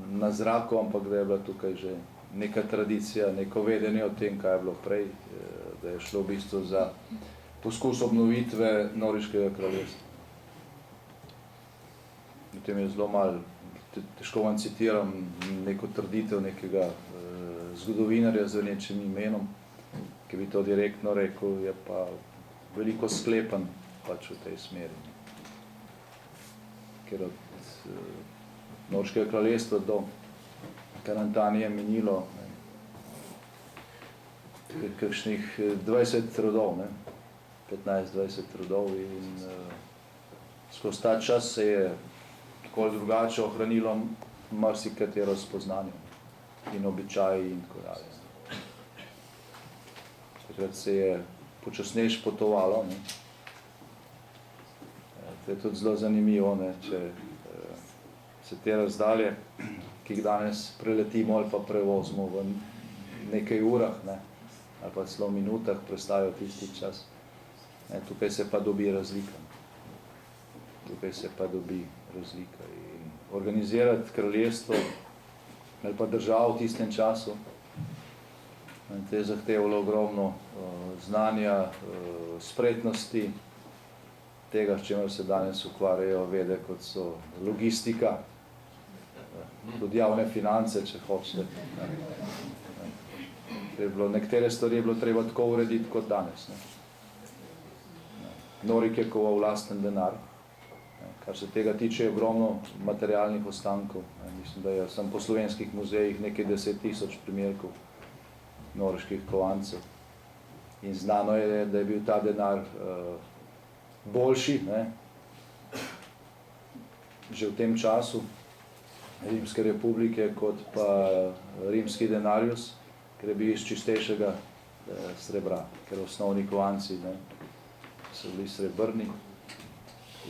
na zraku, ampak da je bila tukaj že neka tradicija, neko vedenje o tem, kaj je bilo prej, da je šlo v bistvu za poskus obnovitve Noriškega kraljestva. V tem je zelo malo, težko vam citiram neko trditev nekega zgodovinarja z nečim imenom, ki bi to direktno rekel, je pa veliko sklepan pač v tej smeri. Ker od Noriškega kraljestva do Karantanije minilo kakšnih 20 rodov, 15-20 rodov in skozi ta čas se je tako ali drugače ohranilo marsikatero spoznanje in običaji in tako dalje. Takrat se je počasneje potovalo. To je tudi zelo zanimivo, če se te razdalje, ki jih danes preletimo ali pa prevozimo v nekaj urah, ali pa celo minutah, prestavijo tisti čas. Tukaj se pa dobi razlika. In organizirati kraljestvo ali pa državo v tistem času, te je zahtevalo ogromno znanja, spretnosti, tega, s čemer se danes ukvarjajo vede, kot so logistika, tudi javne finance, če hočete. Nekatere stvari je bilo treba tako urediti kot danes. Norik je koval vlasten denar. Kar se tega tiče, je ogromno materialnih ostankov. Mislim, da je samo po slovenskih muzejih nekaj 10,000 primerkov noriških kovancev. In znano je, da je bil ta denar boljši, že v tem času Rimske republike, kot pa rimski denarius, ker je bil iz čistejšega srebra, ker osnovni kovanci so bili srebrni.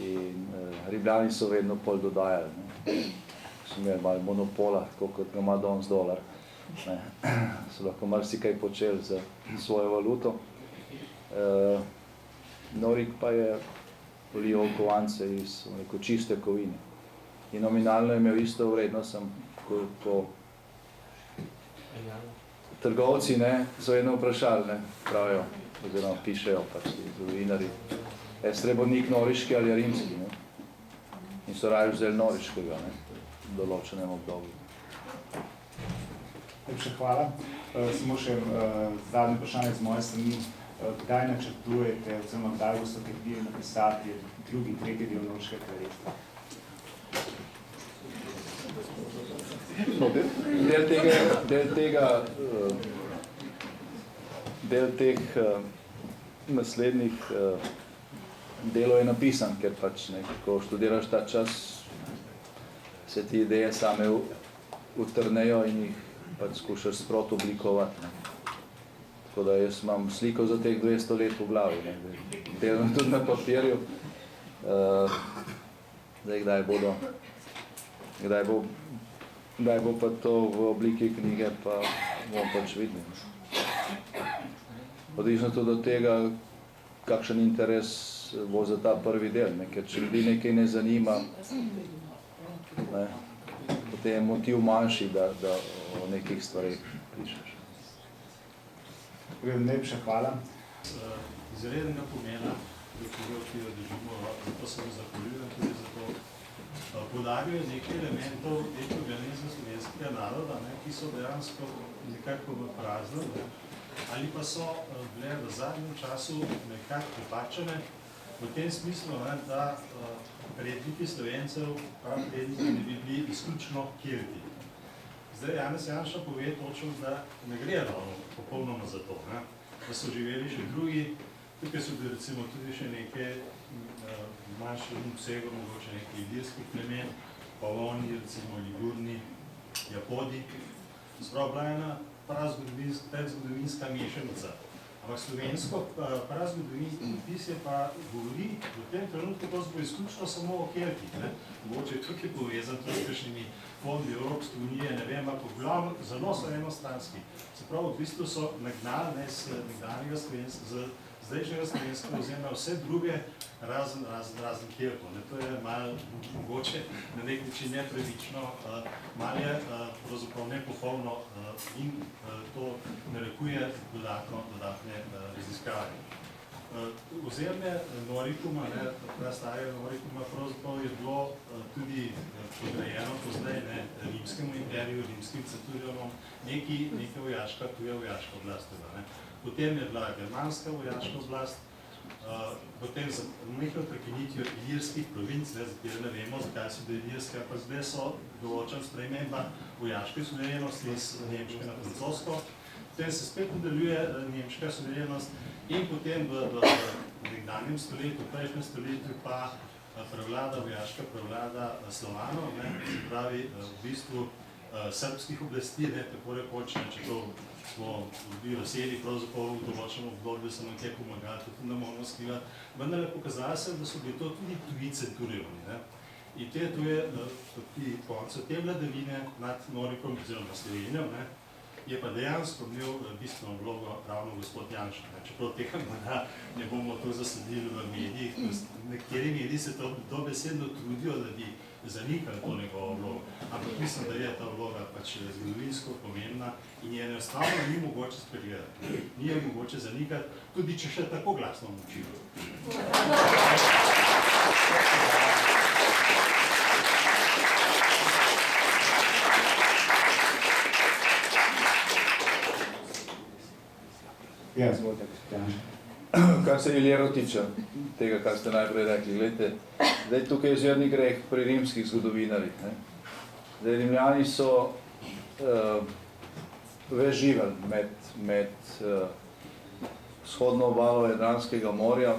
In Rimljani so vedno pol dodajali. So imeli malo monopola, tako kot ga ima danes dolar. So lahko marsikaj počeli za svojo valuto. Norik pa je lijal kovance iz čiste kovine. In nominalno je imel isto vrednost, ko trgovci so vedno vprašali, pravijo, oziroma pišejo pač zgodovinarji, je srebrnik noriški ali rimski. In so raje vzeli noriškega v določenem obdobju. Lepša hvala. Samo še zadnje vprašanje z moje strani. Kdaj načrtujete, oziroma kdaj boste hoteli napisati drugi, tretji del Noriškega kraljestva? Del teh naslednjih delov je napisan, ker pač, ko študiraš ta čas, se ti ideje same utrnejo in jih pač skušaš sproti oblikovati. Tako da jaz imam sliko za teh 200 let v glavi. Delam tudi na papirju. Zdaj, kdaj bo pa to v obliki knjige, pa bomo pač videli. Odvisno tudi od tega, kakšen interes bo za ta prvi del. Ker če ljudi nekaj ne zanima, potem je motiv manjši, da o nekih stvarih pišeš. Najlepša hvala. Izrednega pomena, ki jo držimo, zato se mi zahvaljujem tudi za to. Poudarjajo nekaj elementov etnogeneze slovenskega naroda, ki so dejansko nekako v praznem, ali pa so bile v zadnjem času nekako popačene v tem smislu, da predniki Slovencev, predniki ne bi bili izključno Kelti. Zdaj Janez Janša pove točno, da ne gre popolnoma za to, da so živeli še drugi. Tukaj so bili recimo tudi še nekaj manjših obsegov, mogoče nekaj ilirskih plemen, Pavoni, recimo Ligurni, Japodi. Sprav bila ena prazgodovinska mešanica. Ampak slovensko prazgodovinski opis je pa govori v tem trenutku pravzaprav izključno samo o Keltih. Mogoče je tukaj povezan tudi s kakšnimi fondi Evropske unije, ne vem, ampak glavno zelo so enostranski. Se pravi, v bistvu so nagnali z nekdanjega slovenskega, z zdajšnjega slovenskega ozemlja vse druge razen Keltov. To je malo mogoče na nek način nepravično, malo je pravzaprav nepopolno in to narekuje dodatne raziskave. Ozemlje Norikuma, starega Norikuma, pravzaprav je bilo tudi podrejeno pozneje rimskemu imperiju, rimskim centurionom, neka vojaška, tuja vojaška oblast. Potem je bila germanska vojaška oblast, potem za nekaj prekinitjo ilirskih provinc, za katere ne vemo, zakaj so bile ilirske, pa zdaj so določen sprememba vojaške suverenosti iz nemške na francosko, potem se spet nadaljuje nemška suverenost in potem v nekdanjem stoletju, v prejšnjem stoletju pa vojaška prevlada Slovanov, se pravi v bistvu srbskih oblasti, tako rekoč, če to smo bili veseli, pravzaprav v določenem obdobju so nam kje pomagali, tudi ne moramo skrivati, vendar je pokazalo se, da so bili to tudi tuji centurioni. In te tuje, pri koncu te vladavine nad Norikom oziroma Slovenijo, je pa dejansko imel bistveno vlogo ravno gospod Janša. Čeprav tega ne bomo to zasledili v medijih, nekateri mediji se to dobesedno trudijo, da bi zanikali to njegovo vlogo. Ampak mislim, da je ta vloga pač zgodovinsko pomembna in je enostavno ni mogoče spregledati. Ni je mogoče zanikati, tudi če še tako glasno močijo. Ja, izvolite, gospod Janša. kar se Ilirov tiče, tega, kar ste najprej rekli, gledajte, zdaj tukaj je izvirni greh pri rimskih zgodovinarjih. Ne? Zdaj, Rimljani so ves živelj med vzhodno obalo Jadranskega morja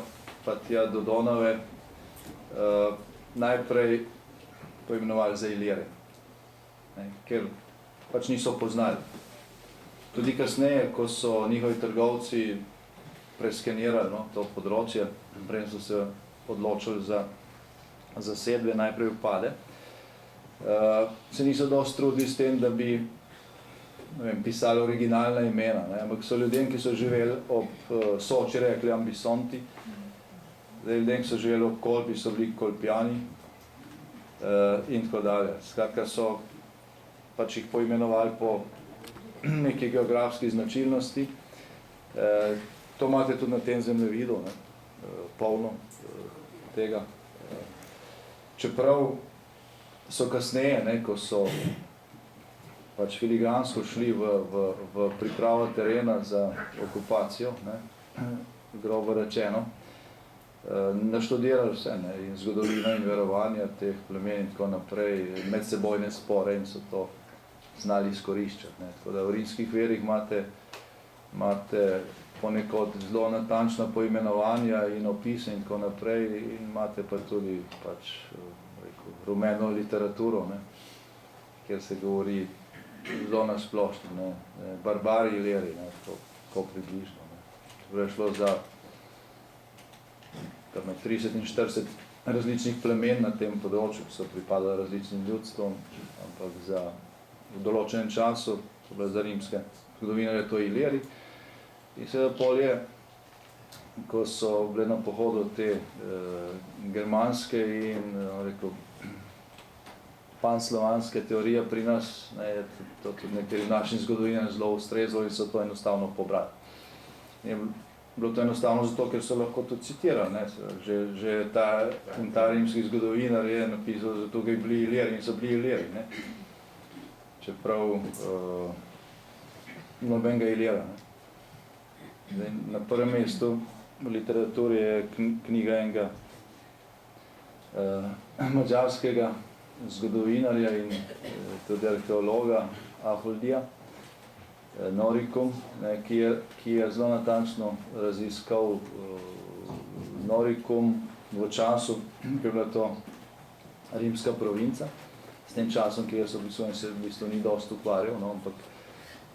pa tja do Donave najprej poimenovali za Ilire, ker pač niso poznali. Tudi kasneje, ko so njihovi trgovci preskenirali to področje, prej so se odločili za zasedbe, najprej upade, se niso dosti trudili s tem, da bi pisali originalna imena, ampak so ljudem, ki so živeli ob Soči, rekli Ambisonti, ljudem, ki so živeli ob Kolpi, so bili Kolpjani in tako dalje. Skratka so pač jih poimenovali po neki geografski značilnosti. To imate tudi na tem zemljevidu, polno tega. Čeprav so kasneje, ko so pač filigransko šli v pripravo terena za okupacijo, grobo rečeno, naštudirali vse, in zgodovina in verovanja teh plemen in tako naprej, medsebojne spore in so to znali izkoriščati. Tako da v rimskih verih imate ponekod zelo natančna poimenovanja in opise in tako naprej, in imate pa tudi pač rumeno literaturo, kjer se govori zelo nasplošno, barbari Iliri, tako približno. Čeprav je šlo za 30 in 40 različnih plemen na tem področju, ki so pripadali različnim ljudstvom, ampak v določenem času so bile za rimske zgodovinarje to Iliri. In seveda polje, ko so bile na pohodu te germanske in panslovanske teorije pri nas, je to tudi nekateri našim zgodovinarjem zelo ustrezalo in so to enostavno pobrali. Bilo to enostavno zato, ker so lahko to citirali. Že ta rimski zgodovinar je napisal, da tukaj bili Iliri in so bili Iliri. Čeprav nobenega Ilira. Na prvem mestu v literaturi je knjiga enega madžarskega zgodovinarja in tudi arheologa Ahuldija, Noricum, ki je zelo natančno raziskal Noricum v času, ki je bila to rimska provinca, s tem časom, ki se v bistvu ni dosti ukvarjal, ampak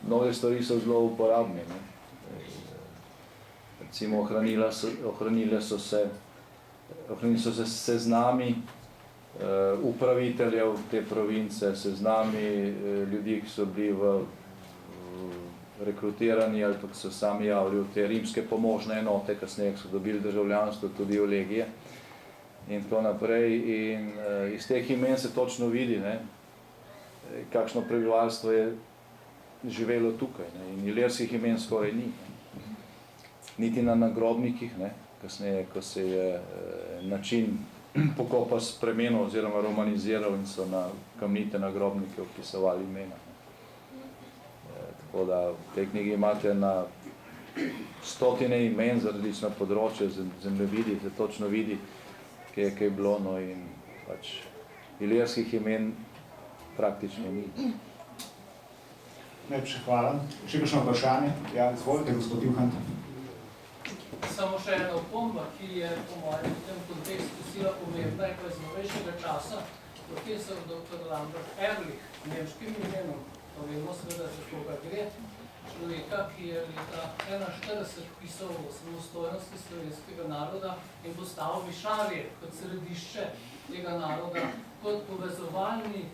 mnoge stvari so zelo uporabne. Recimo, ohranili so se seznami upraviteljev te province, seznami ljudi, ki so bili rekrutirani ali pa so sami javili v te rimske pomožne enote, kasneje so dobili državljanstvo tudi v legije in tako naprej. In iz teh imen se točno vidi, kakšno prebivalstvo je živelo tukaj. In ilirskih imen skoraj ni. Niti na nagrobnikih, kasneje, ko se je način pokopa spremenil oziroma romaniziral in so na kamnite nagrobnike vpisovali imena. Tako da v tej knjigi imate na stotine imen za različna področja, zemljevidi, se točno vidi, kje je kaj bilo, in pač ilirskih imen praktično ni. Najlepša hvala. Še kakšno vprašanje? Ja, izvolite, gospod Juhant. Samo še ena opomba, ki je po mojem v tem kontekstu sila pomembna in pa iz novejšega časa. Profesor dr. Lambert Ehrlich, nemškim imenom, to vemo seveda, za koga gre, človeka, ki je leta 1941 pisal o samostojnosti slovenskega naroda in postavil Višarje kot središče tega naroda, kot povezovalni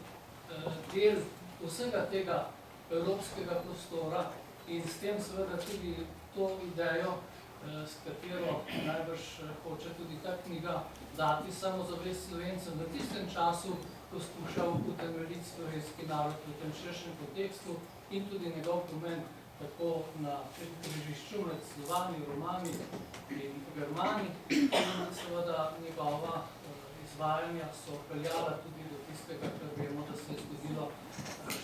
del vsega tega evropskega prostora in s tem seveda tudi to idejo, s katero najbrž hoče tudi ta knjiga dati samozavest Slovencem v tistem času, ko skušal utemeljiti slovenski narod v tem širšem kontekstu in tudi njegov pomen tako na križišču med Slovani, Romani in Germani in seveda njegova izvajanja so peljala tudi do tistega, kar vemo, da se je zgodilo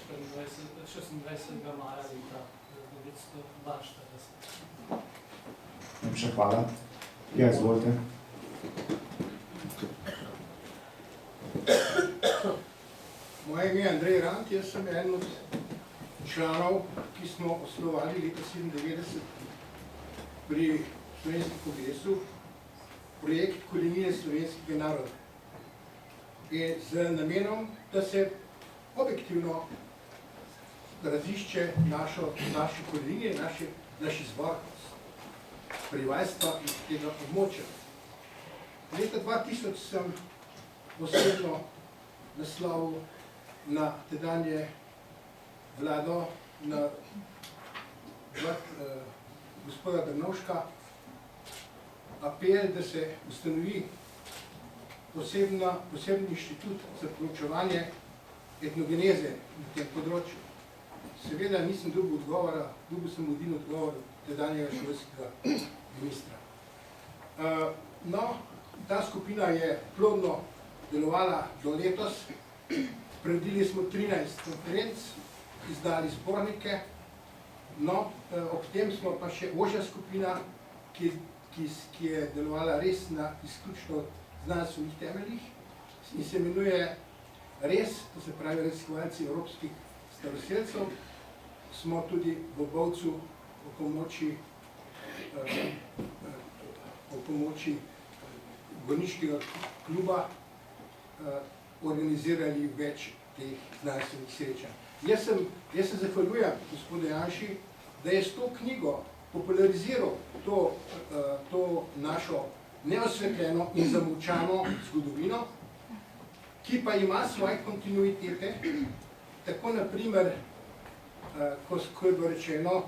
26. maja leta 1942. Najlepša hvala. Ja, izvolite. Moje ime je Andrej Rant, jaz sem eden od članov, ki smo osnovali leta 1997 pri Slovenskem kongresu projekt Korenine slovenskega naroda. In z namenom, da se objektivno razišče naše korenine, naš izvor prebivalstva iz tega območja. Leta 2000 sem osebno naslovil na tedanje vlado, na gospoda Drnovška, apel, da se ustanovi poseben inštitut za proučevanje etnogeneze na tem področju. Seveda nisem dobil odgovora, dobil sem edini odgovor tedanjega šolskega ministra. No, ta skupina je plodno delovala do letos. Predili smo 13 konferenc, izdali zbornike, no, ob tem smo pa še ožja skupina, ki je delovala res na izključno znanstvenih temeljih in se imenuje RES, to se pravi raziskovalci evropskih staroselcev. Smo tudi v Bovcu o pomoči gorniškega kluba organizirali več teh znanstvenih srečanj. Jaz se zahvaljujem gospodu Janši, da je s to knjigo populariziral to našo neosvetljeno in zamolčano zgodovino, ki pa ima svoje kontinuitete, tako naprimer, ko je bilo rečeno,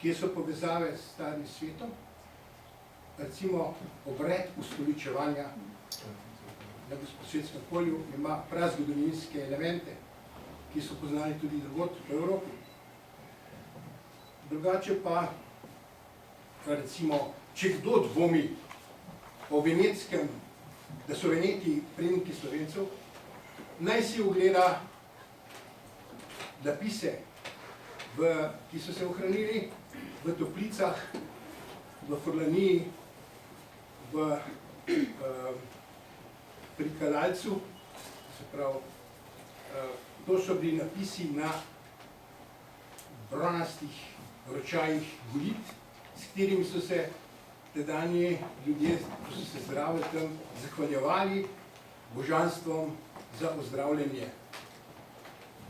kje so povezave s starim svetom, recimo obred ustoličevanja na Gosposvetskem polju ima prazgodovinske elemente, ki so poznali tudi drugod v Evropi. Drugače pa, recimo, če kdo dvomi o venetskem, da so Veneti predniki Slovencev, naj si ogleda napise, ki so se ohranili v Toplicah, v Furlaniji, pri Kalalcu, se pravi, to so bili napisi na bronastih ročajih golit, s katerimi so se tedanji ljudje, ko so se zdravili tam, zahvaljevali božanstvom za ozdravljenje.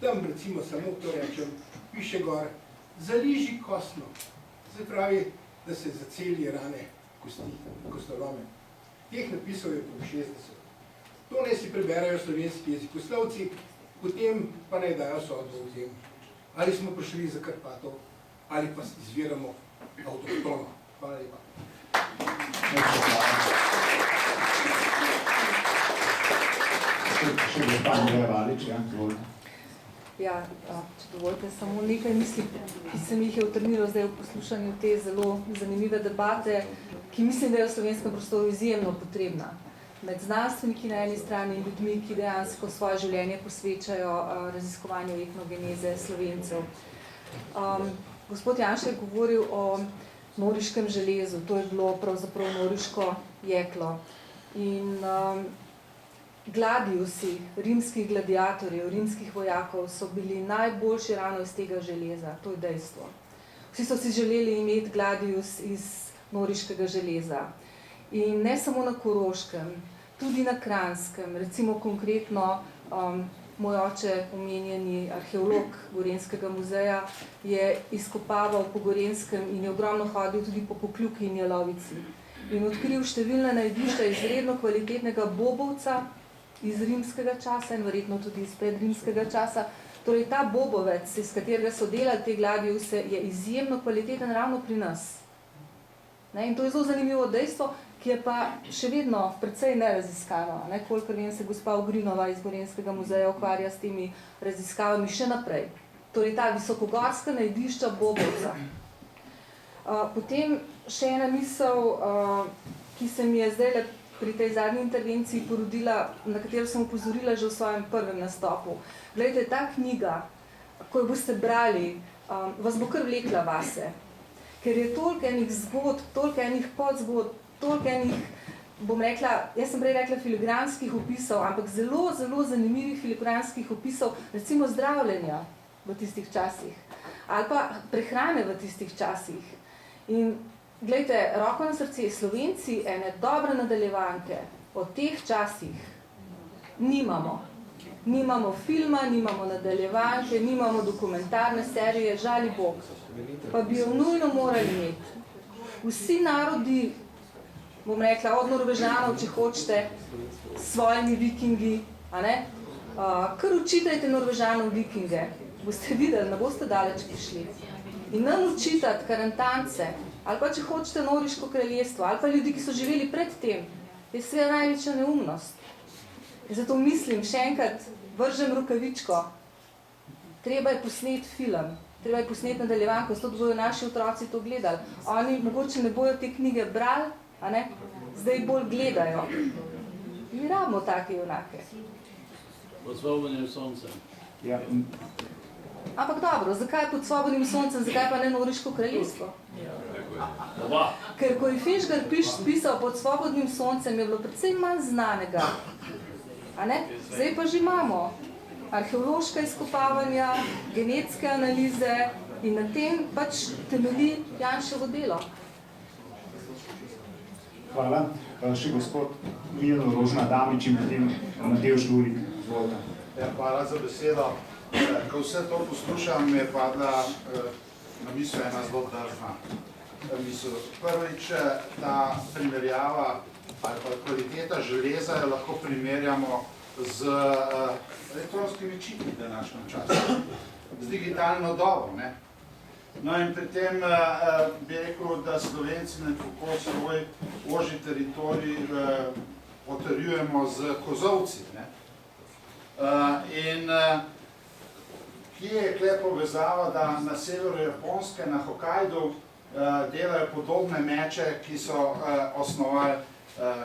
Tam recimo samo to rečem, piše gor, zaliži kostno, se pravi, da se zaceli rane kosti, kostolome. Teh napisov je po 60. To naj si preberajo slovenski jezikoslovci, potem pa naj dajo sodbo v zem. Ali smo prišli za Karpatov, ali pa izviramo avtohtono. Hvala lepa. Še gospod Andrej Valič, ja, izvolite. Ja, če dovolite, samo nekaj misli, ki se mi jih je utrnilo zdaj v poslušanju te zelo zanimive debate, ki mislim, da je v slovenskem prostoru izjemno potrebna. Med znanstveniki na eni strani in ljudmi, ki dejansko svoje življenje posvečajo raziskovanju etnogeneze Slovencev. Gospod Janša je govoril o noriškem železu, to je bilo pravzaprav noriško jeklo. In gladiusi rimskih gladiatorjev, rimskih vojakov so bili najboljši ravno iz tega železa, to je dejstvo. Vsi so si želeli imeti gladius iz noriškega železa. In ne samo na Koroškem, tudi na Kranjskem, recimo konkretno moj oče, omenjeni arheolog Gorenjskega muzeja, je izkopaval po Gorenjskem in je ogromno hodil tudi po Pokljuki in Jelovici. In odkril številna najdišča izredno kvalitetnega bobovca iz rimskega časa in verjetno tudi iz predrimskega časa. Torej ta bobovec, iz katerega so delali te gladiuse, je izjemno kvaliteten ravno pri nas. In to je zelo zanimivo dejstvo, ki je pa še vedno precej neraziskano. Kolikor vem, se gospa Ogrinova iz Gorenjskega muzeja ukvarja s temi raziskavami še naprej. Torej ta visokogorska najdišča bobovca. Potem še ena misel, ki se mi je zdaj pri tej zadnji intervenciji porodila, na katero sem opozorila že v svojem prvem nastopu. Glejte, ta knjiga, ko jo boste brali, vas bo kar vlekla vase. ker je toliko enih zgodb, toliko enih podzgodb, toliko enih, bom rekla, jaz sem prej rekla filigranskih opisov, ampak zelo, zelo zanimivih filigranskih opisov, recimo zdravljenja v tistih časih, ali pa prehrane v tistih časih. In glejte, roko na srce, Slovenci ene dobre nadaljevanke o teh časih nimamo. Nimamo filma, nimamo nadaljevanke, nimamo dokumentarne serije, žali Bog. Pa bi jo nujno morali imeti. Vsi narodi, bom rekla, od Norvežanov, če hočete, s svojimi vikingi, a ne? Kar učitajte Norvežanom vikinge, boste videli, ne boste daleč prišli. In nam učitati karantance, ali pa če hočete Noriško kraljestvo, ali pa ljudi, ki so živeli pred tem, je sve največja neumnost. In zato mislim, še enkrat vržem rokavičko, treba je posneti film, treba je posneti nadaljevanko, zato bodo naši otroci to gledali. Oni mogoče ne bojo te knjige brali, a ne? Zdaj bolj gledajo. Mi rabimo take junake. Pod svobodnim soncem. Ja, Ampak dobro, zakaj pod svobodnim soncem, zakaj pa ne Noriško kraljestvo? Oba. Ker ko je Finžgar pisal pod svobodnim soncem, je bilo predvsem manj znanega. A ne? Zdaj pa že imamo arheološka izkopavanja, genetske analize in na tem pač temelji Janševo delo. hvala. Še gospod Milo Rožna Damič in potem Matevž Lurik. Izvolite. Ja, hvala za besedo. Ko vse to poslušam, mi je padla na misel ena zelo drzna misel. Prvič, ta primerjava ali pa kvaliteta železa jo lahko primerjamo z elektronskimi čipi v današnjem času, z digitalno dobo, ne? No in pri tem bi rekel, da Slovenci nekako svoj ožji teritorij potrjujemo z kozovci, ne? In kje je kle povezava, da na severu Japonske, na Hokkaidu, delajo podobne meče, ki so osnovali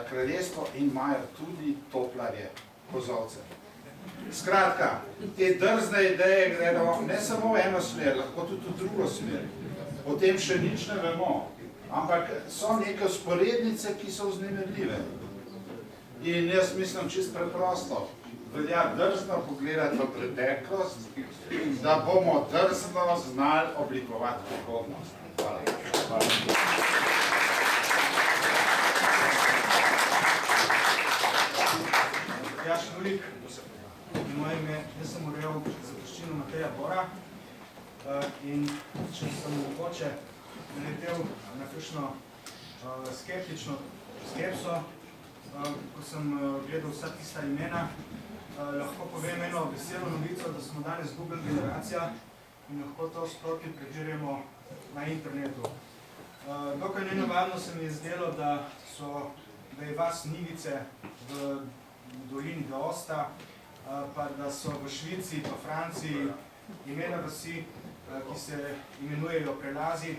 kraljestvo in imajo tudi toplarje, kozovce. Skratka, te drzne ideje gredo ne samo v eno smer, lahko tudi v drugo smer. O tem še nič ne vemo, ampak so neke vzporednice, ki so vznemirljive. In jaz mislim čisto preprosto, velja drzno pogledati v preteklost, da bomo drzno znali oblikovati prihodnost. Hvala. Jaša Lurik, moje ime, jaz sem urejal zapuščino Mateja Bora in če sem mogoče naletel na kakšno skeptično skepso, ko sem gledal vsa tista imena, lahko povem eno veselo novico, da smo danes Google generacija in lahko to sproti preverjamo na internetu. Dokaj nenavadno se mi je zdelo, da je vas Nivice v dolini Daosta, pa da so v Švici pa Franciji imena vasi, ki se imenujejo prelazi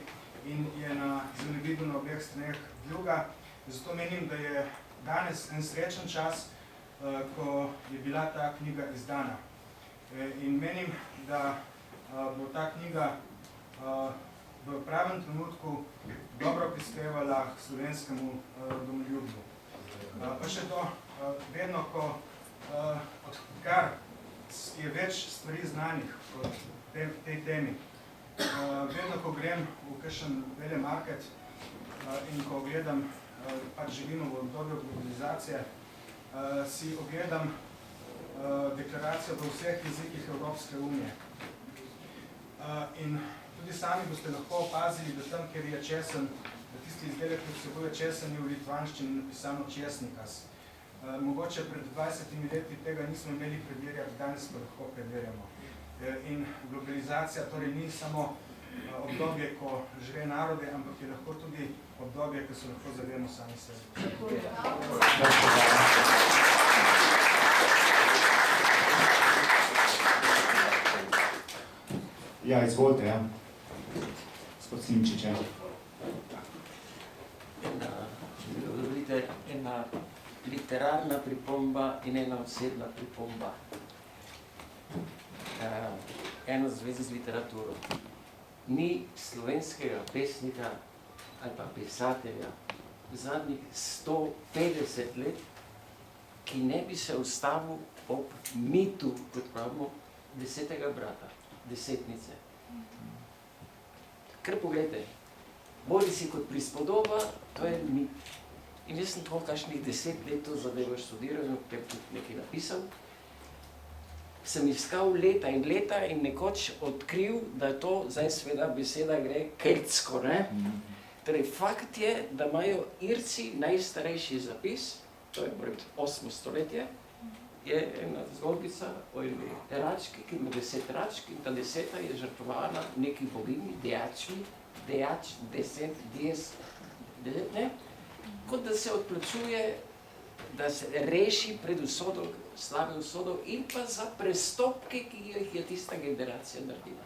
in je na zemljevidu na obeh straneh Vljuga. Zato menim, da je danes en srečen čas, ko je bila ta knjiga izdana. In menim, da bo ta knjiga v pravem trenutku dobro prispevala k slovenskemu domoljubju. Pa še to, vedno, ko odkar je več stvari znanih o tej temi, vedno, ko grem v kakšen velemarket in ko gledam, pač živimo v obdobju globalizacije, si ogledam deklaracijo v vseh jezikih Evropske unije. In tudi sami boste lahko opazili, da tam, kjer je česen, da tisti izdelek, ki vsebuje česen, je v litvanščini napisano česnikas. Mogoče pred 20 leti tega nismo imeli preverjati, danes pa lahko preverjamo. In globalizacija torej ni samo obdobje, ko žre narode, ampak je lahko tudi obdobje, ko se lahko zavemo sami sebi. Ja, izvolite, ja. Gospod Simčič, ja. Dovolite, ena literarna pripomba in ena osebna pripomba. Ena v zvezi z literaturo. ni slovenskega pesnika ali pa pisatelja v zadnjih 150 let, ki ne bi se ustavil ob mitu, kot pravimo, 10. brata, desetnice. Kar pogledajte, bodi si kot prispodoba, to je mit. In jaz sem to kakšnih 10 let to zadevo študiral, ker tudi nekaj napisal. Sem iskal leta in leta in nekoč odkril, da je to, zdaj seveda beseda gre keltsko, ne? Torej, fakt je, da imajo Irci najstarejši zapis, to je 8. stoletje, je ena zgodbica o eni rački, ki ima 10 račk in ta 10. je žrtvovana neki bogini, dejač, 10, ne? Kot da se odplačuje, da se reši pred usodo, slave usodo in pa za prestopke, ki jih je tista generacija naredila.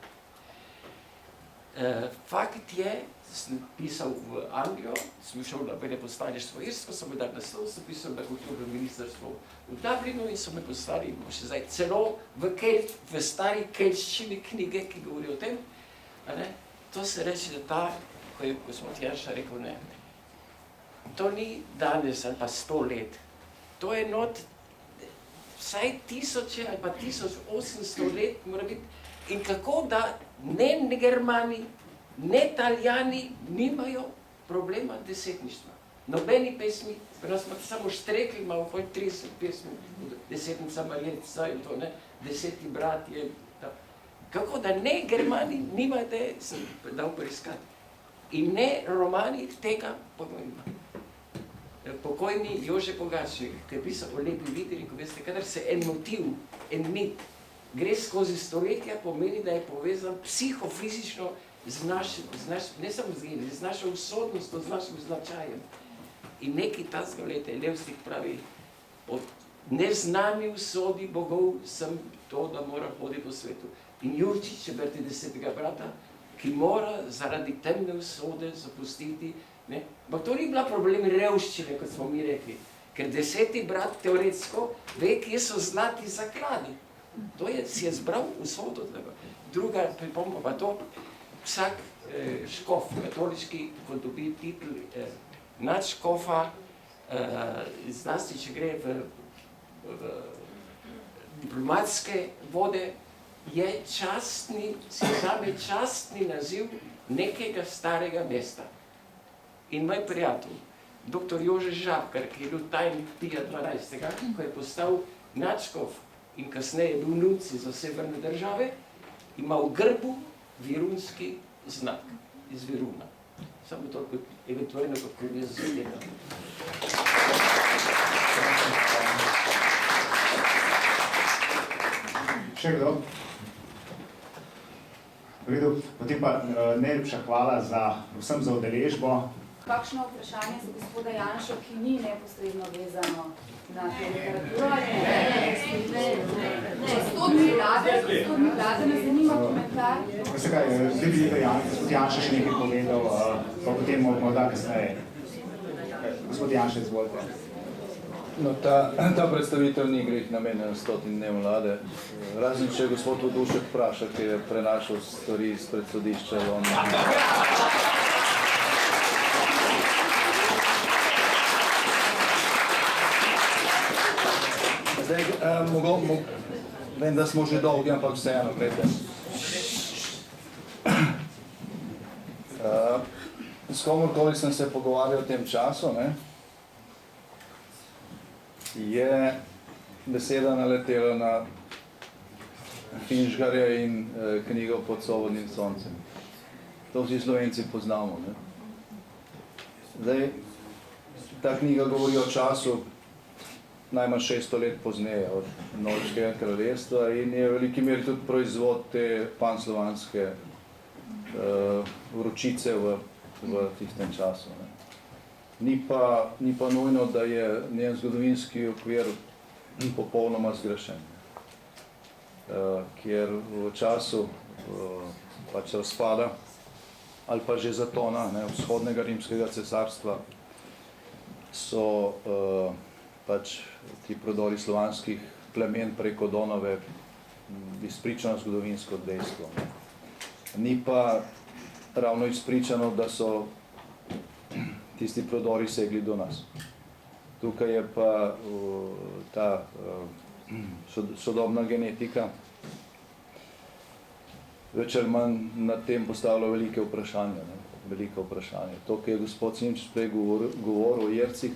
Fakt je, sem pisal v Anglijo, sem šel na veleposlaništvo Irsko, so me dali naslov, sem pisal na kulturno ministrstvo v Dublinu in so me poslali še zdaj celo v stari keltščini knjige, ki govori o tem. To se reče, da ta, ko je gospod Janša rekel, ne, to ni danes ali pa 100 let, to je not vsaj 1000 ali pa 1800 let mora biti. In kako da ne Germani, ne Italijani nimajo problema desetništva. Nobeni pesmi, pri nas imate samo Štrekl, ima okoli 30 pesmi, Desetnica Marjetica in to, ne, 10. brat je. Kako da ne Germani nimate, sem dal preiskati. In ne Romani tega pojma. Pokojni Jože Pogačnik, ki je pisal o Lepi vidi, ko veste, kadar se en motiv, en mit, gre skozi stoletja, pomeni, da je povezan psihofizično ne samo z našo usodnostjo, z našim značajem. In nekaj tazga, gledajte, Levstik pravi, od neznani usodi bogov sem to, da mora hoditi po svetu. In Jurčič, če berete 10. brata, ki mora zaradi temne usode zapustiti, ne, ampak to ni bila problem revščine, kot smo mi rekli, ker 10. brat teoretsko ve, kje so zlati zakladi. To je, si je zbral usodo. Druga pripomba pa to, vsak škof katoliški, ko dobi titl nadškofa, zlasti, če gre v diplomatske vode, je častni, si vzame častni naziv nekega starega mesta. In moj prijatelj, dr. Jože Žabkar, ki je bil tajnik Pija 12., ko je postal nadškof in kasneje je bil nunci za severne države, ima v grbu virunski znak iz Viruna. Samo to kot eventualno kot kuriozno zadeva. Še kdo? Potem pa najlepša hvala vsem za udeležbo. Kakšno vprašanje za gospoda Janšo, ki ni neposredno vezano na to literaturo? Sto dni vlade, me zanima komentar. Veste kaj, zdaj bi gospod Janša še nekaj povedal, pa potem morda kasneje. Gospod Janša, izvolite. No, ta predstavitev ni greh namenjena 100 dnem vlade. Razen če gospod Vodušek vpraša, ki je prenašal stvari izpred sodišča. Zdaj, vem, da smo že dolgi, ampak vseeno, gledajte. S komorkoli sem se pogovarjal v tem času, ne, je beseda naletela na Finžgarja in knjigo Pod svobodnim soncem. To vsi Slovenci poznamo. Ne. Zdaj, ta knjiga govori o času najmanj 600 let pozneje od Norveškega kraljestva in je v veliki meri tudi proizvod te panslovanske vročice v tistem času. Ne. Ni pa nujno, da je njen zgodovinski okvir popolnoma zgrešen. Kjer v času pač razpada ali pa že zatona vzhodnega rimskega cesarstva so pač ti prodori slovanskih plemen preko Donave izpričano zgodovinsko dejstvo. Ni pa ravno izpričano, da so tisti prodori segli do nas. Tukaj je pa ta sodobna genetika več ali manj nad tem postavlja velike vprašanja. Velike vprašanje. To, kar je gospod Simčič prej govoril o Jercih,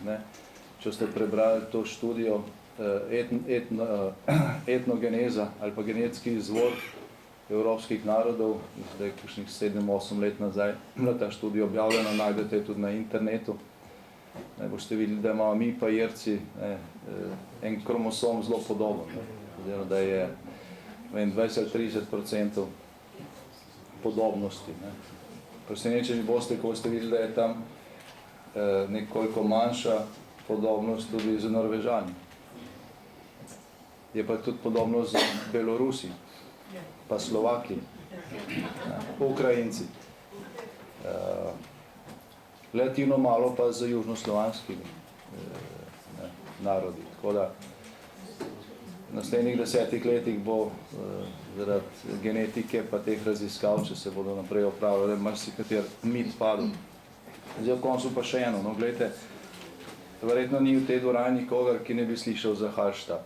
če ste prebrali to študijo etnogeneza ali pa genetski izvor evropskih narodov, zdaj kakšnih 7-8 let nazaj, bila ta študija objavljena, najdete tudi na internetu. Boste videli, da imamo mi pa Jerci en kromosom zelo podoben, da je 20-30% podobnosti. Presenečeni boste, ko boste videli, da je tam nekoliko manjša podobnost tudi z Norvežani. Je pa tudi podobnost z Belorusi, pa Slovaki, Ukrajinci. Relativno malo pa z južnoslovanskimi narodi. Tako da v naslednjih 10 letih bo zaradi genetike pa teh raziskav, če se bodo naprej opravljali, marsikater mit padel. Zdaj v koncu pa še eno. No, gledajte, verjetno ni v tej dvorani nikogar, ki ne bi slišal za Hallstatt,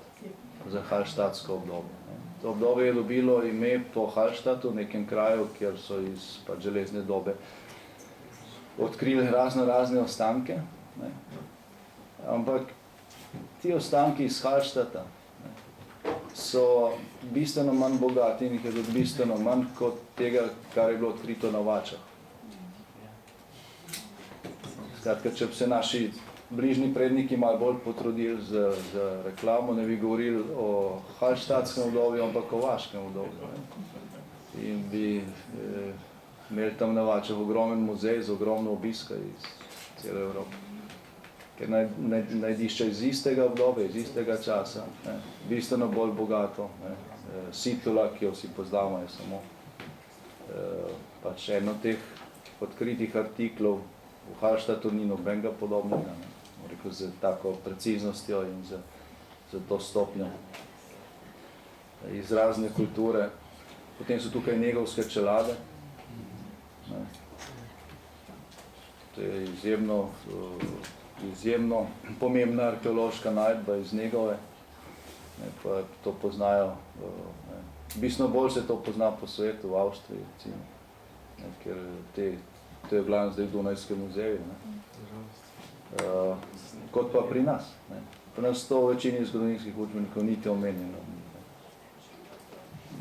za hallstatsko obdobje. To obdobje je dobilo ime po Hallstattu, nekem kraju, kjer so iz železne dobe odkrili razne ostanke. Ampak ti ostanki iz Hallstatta so bistveno manj bogati in jih je tudi bistveno manj kot tega, kar je bilo odkrito na Vačah. Skratka, če bi se naši bližnji predniki malo bolj potrudili z reklamo, ne bi govorili o hallstatskem obdobju, ampak o vaškem obdobju. In bi imeli tam na Vačah ogromen muzej z ogromno obiska iz cele Evrope. Ker najdišče iz istega obdobja, iz istega časa, bistveno bolj bogato. Situla, ki jo vsi poznamo, je samo pač eno teh odkritih artiklov. V Hallstattu ni nobenega podobnega, rekel, z tako preciznostjo in z to stopnjo izrazne kulture. Potem so tukaj negovske čelade. To je izjemno pomembna arheološka najdba iz Negove. Pa to poznajo, bistveno bolj se to pozna po svetu, v Avstriji, recimo, ker to je glavno zdaj v Dunajskem muzeju, kot pa pri nas. Pri nas to v večini zgodovinskih učbenikov niti omenjeno.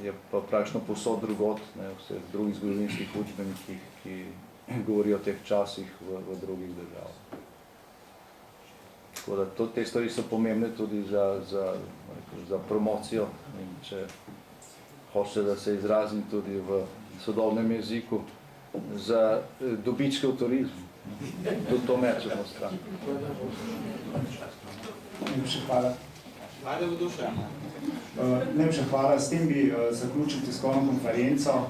Je pa praktično povsod drugot, vseh drugih zgodovinskih učbenikih, ki govorijo o teh časih v drugih državah. Tako da te stvari so pomembne tudi za promocijo in če hoče, da se izrazim tudi v sodobnem jeziku, za dobičke v turizmu. Tudi to mečemo stran. Najlepša hvala. Najlepša hvala. S tem bi zaključil tiskovno konferenco.